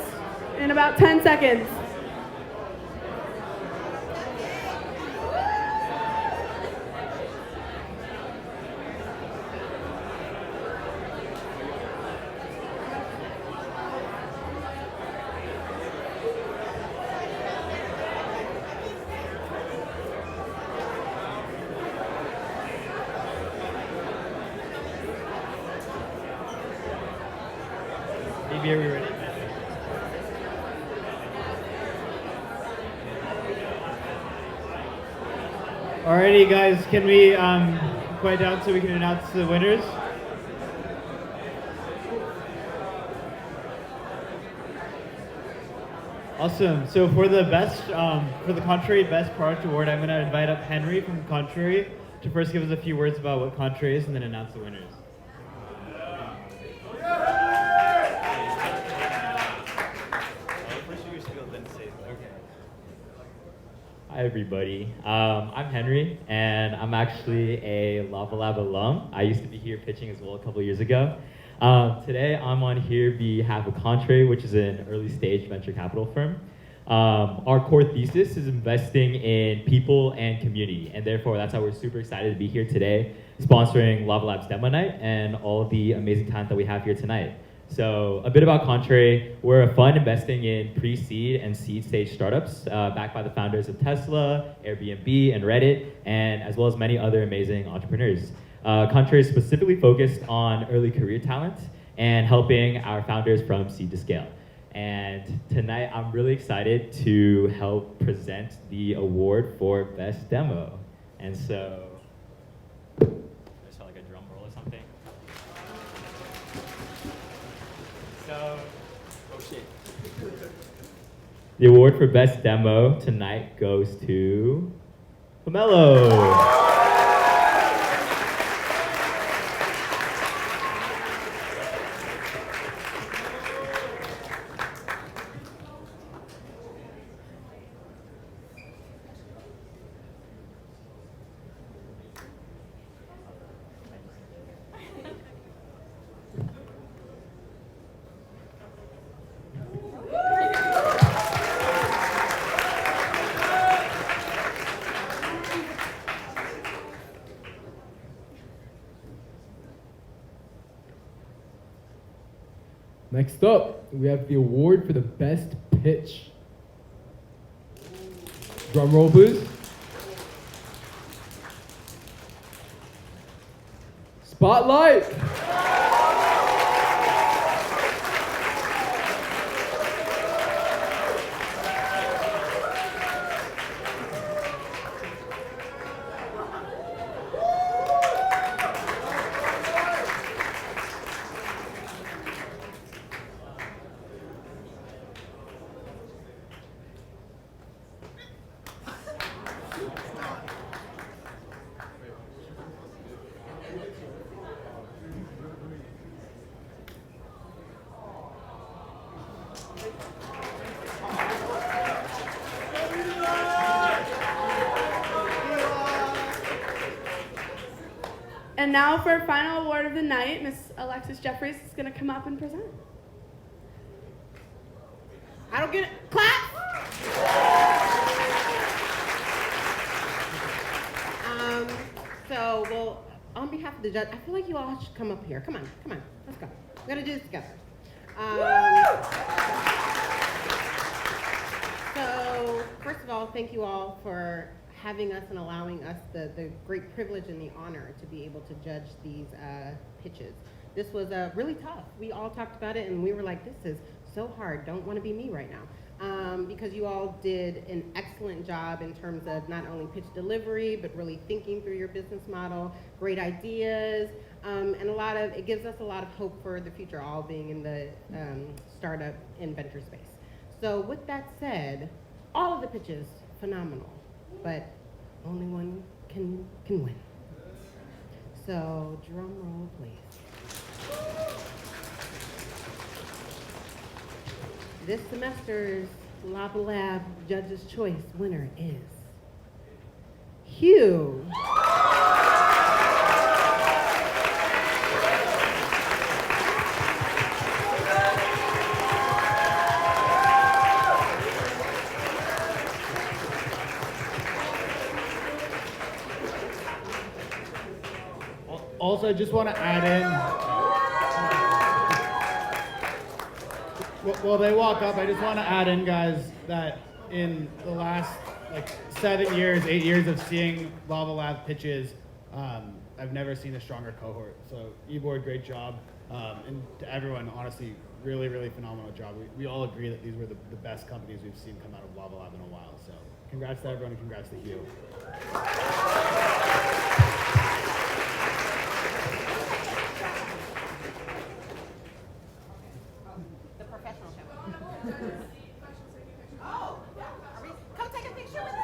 Speaker 2: in about 10 seconds.
Speaker 1: Maybe are we ready? Alrighty, guys, can we quiet down so we can announce the winners? Awesome. So for the best, for the Contrary Best Product Award, I'm going to invite up Henry from Contrary to first give us a few words about what Contrary is and then announce the winners.
Speaker 18: Hi everybody, I'm Henry and I'm actually a LavaLab alum. I used to be here pitching as well a couple years ago. Today I'm on here behalf of Contrary, which is an early stage venture capital firm. Our core thesis is investing in people and community, and therefore that's why we're super excited to be here today, sponsoring LavaLab's Demo Night and all the amazing talent that we have here tonight. So a bit about Contrary, we're a fund investing in pre-seed and seed stage startups backed by the founders of Tesla, Airbnb, and Reddit, and as well as many other amazing entrepreneurs. Contrary is specifically focused on early career talent and helping our founders from seed to scale. And tonight I'm really excited to help present the award for Best Demo. And so, like a drum roll or something. So, oh shit. The award for Best Demo tonight goes to Pomelo.
Speaker 7: Next up, we have the award for the best pitch. Drum roll, please. Spotlight.
Speaker 2: And now for our final award of the night, Miss Alexis Jeffries is going to come up and present.
Speaker 4: I don't get it. Clap! Well, on behalf of the judge, I feel like you all should come up here. Come on, let's go. We're gonna do this together. So, first of all, thank you all for having us and allowing us the great privilege and the honor to be able to judge these pitches. This was really tough. We all talked about it and we were like, this is so hard. Don't want to be me right now. Because you all did an excellent job in terms of not only pitch delivery, but really thinking through your business model, great ideas, and it gives us a lot of hope for the future, all being in the startup and venture space. So with that said, all of the pitches, phenomenal, but only one can win. So drum roll, please. This semester's LavaLab Judge's Choice winner is Hugh.
Speaker 5: Also, I just want to add in, while they walk up, I just want to add in, guys, that in the last like 7 years, 8 years of seeing LavaLab pitches, I've never seen a stronger cohort. So eBoard, great job. And to everyone, honestly, really, really phenomenal job. We all agree that these were the best companies we've seen come out of LavaLab in a while. So congrats to everyone and congrats to Hugh.
Speaker 19: The professional show. Oh, are we, come take a picture with us.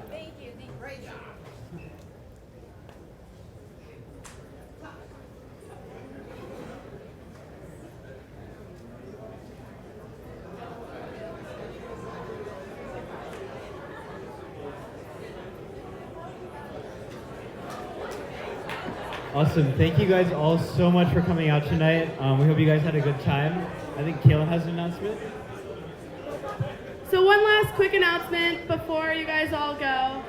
Speaker 19: Thank you. Great job.
Speaker 1: Awesome. Thank you guys all so much for coming out tonight. We hope you guys had a good time. I think Kayla has an announcement.
Speaker 2: So one last quick announcement before you guys all go.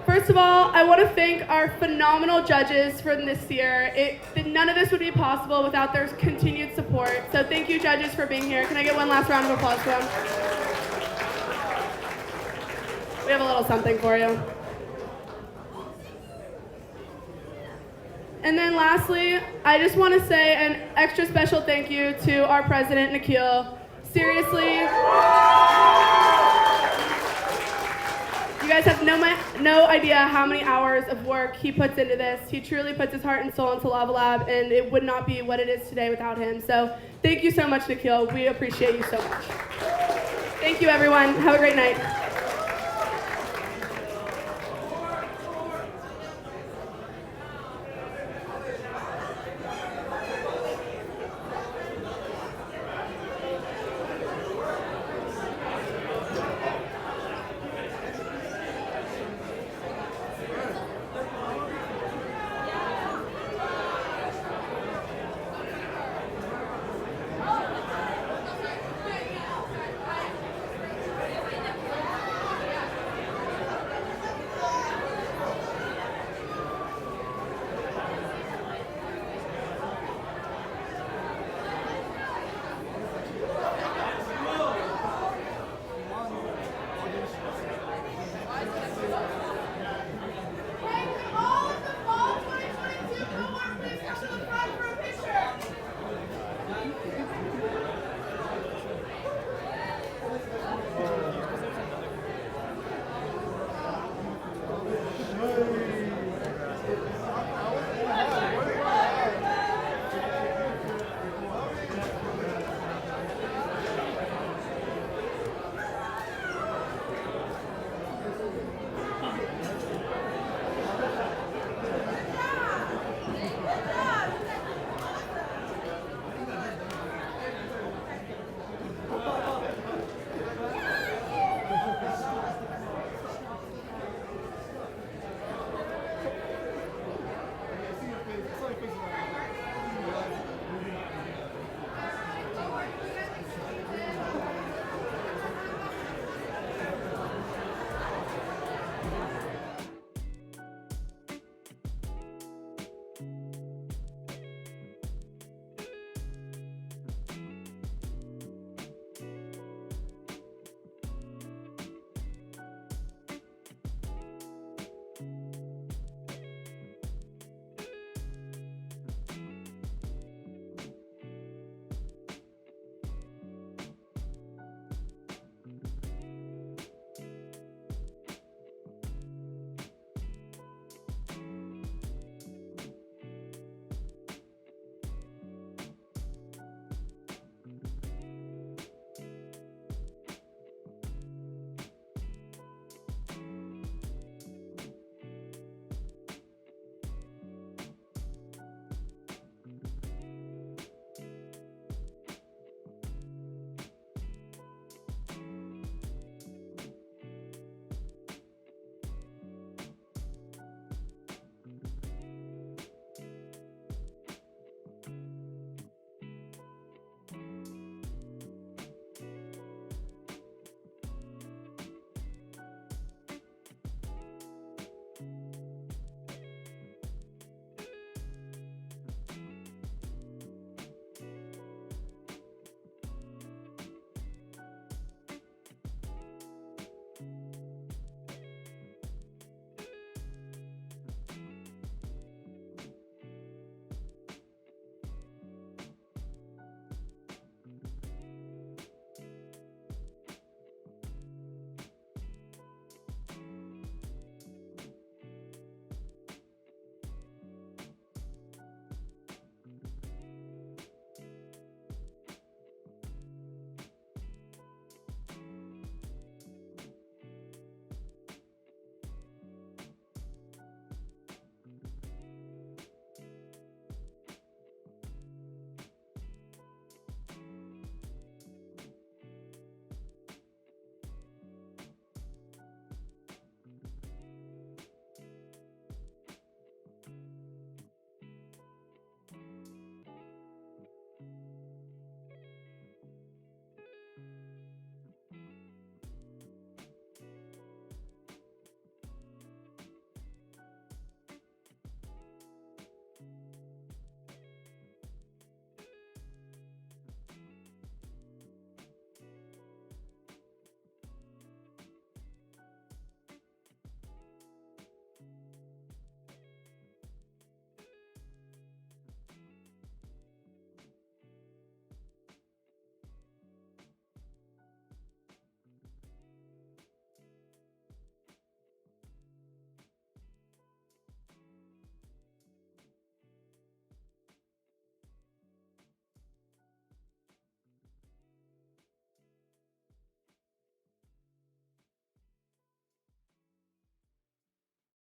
Speaker 2: First of all, I want to thank our phenomenal judges from this year. None of this would be possible without their continued support. So thank you, judges, for being here. Can I get one last round of applause for them? We have a little something for you. And then lastly, I just want to say an extra special thank you to our president, Nikhil. Seriously, you guys have no idea how many hours of work he puts into this. He truly puts his heart and soul into LavaLab, and it would not be what it is today without him. So thank you so much, Nikhil. We appreciate you so much. Thank you, everyone. Have a great night.